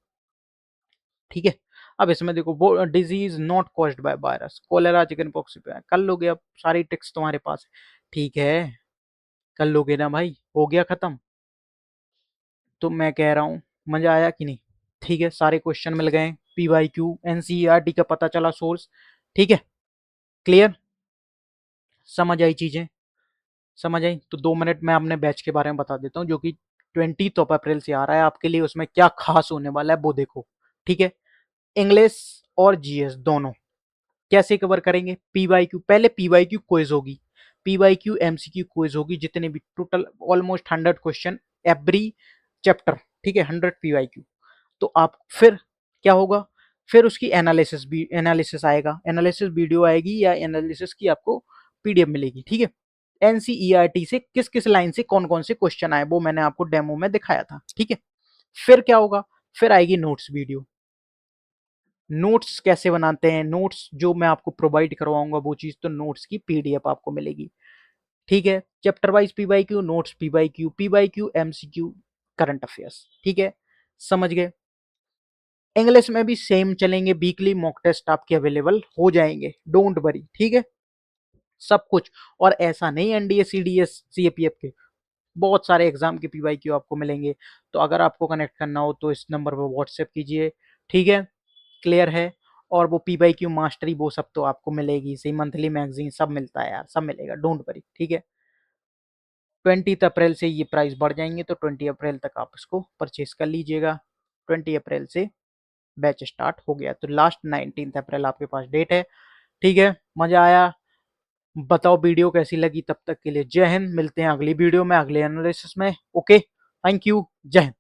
ठीक है, अब इसमें देखो, disease not caused by virus, cholera, chicken pox पे कर लोगे। अब सारी टिक्स तुम्हारे पास है। ठीक है, कर लोगे ना भाई, हो गया खत्म। तो मैं कह रहा हूँ, मजा आया कि नहीं? ठीक है, सारे क्वेश्चन मिल गए, पीवाईक्यू, एनसीईआरटी का पता चला सोर्स। ठीक है, क्लियर, समझ आई चीजें, समझ आई। तो 2 मिनट में अपने बैच के बारे में बता देता हूँ, जो कि 20 अप्रैल से आ रहा है आपके लिए। उसमें क्या खास होने वाला है वो देखो। ठीक है, इंग्लिश और जीएस दोनों कैसे कवर करेंगे, पीवाईक्यू, पहले पीवाईक्यू क्विज होगी, पीवाईक्यू एमसीक्यू क्विज होगी, जितने भी total almost 100 question every chapter. ठीक है, 100 पीवाईक्यू। तो आप फिर क्या होगा, फिर उसकी एनालिसिस भी, एनालिसिस आएगा, एनालिसिस वीडियो आएगी, या एनालिसिस की आपको पीडीएफ मिलेगी। ठीक है, एनसीईआरटी से किस किस लाइन से कौन कौन से क्वेश्चन आए वो मैंने आपको डेमो में दिखाया था। ठीक है, फिर क्या होगा, फिर आएगी नोट्स वीडियो। नोट्स कैसे बनाते हैं, नोट्स जो मैं आपको प्रोवाइड करवाऊंगा वो चीज, तो नोट्स की पीडीएफ आपको मिलेगी। ठीक है, chapter wise PYQ, notes PYQ, PYQ MCQ, current affairs. ठीक है, समझ गए। इंग्लिश में भी सेम चलेंगे, वीकली मॉक टेस्ट आपके अवेलेबल हो जाएंगे, डोंट वरी। ठीक है, सब कुछ। और ऐसा नहीं, एनडीए, सीडीएस, सीएपीएफ के बहुत सारे एग्जाम के पीवाईक्यू आपको मिलेंगे। तो अगर आपको कनेक्ट करना हो तो इस नंबर पर व्हाट्सएप कीजिए। ठीक है, क्लियर है। और वो पीवाईक्यू मास्टरी वो सब तो आपको मिलेगी, सही, मंथली मैगजीन सब मिलता है यार, सब मिलेगा, डोंट वरी। ठीक है, 20 अप्रैल से ये प्राइस बढ़ जाएंगे, तो 20 अप्रैल तक आप इसको परचेज कर लीजिएगा। 20 अप्रैल से बैच स्टार्ट हो गया, तो लास्ट 19 अप्रैल आपके पास डेट है। ठीक है, मजा आया? बताओ वीडियो कैसी लगी। तब तक के लिए जय हिंद, मिलते हैं अगली वीडियो में, अगले एनालिसिस में। ओके, थैंक यू, जय हिंद।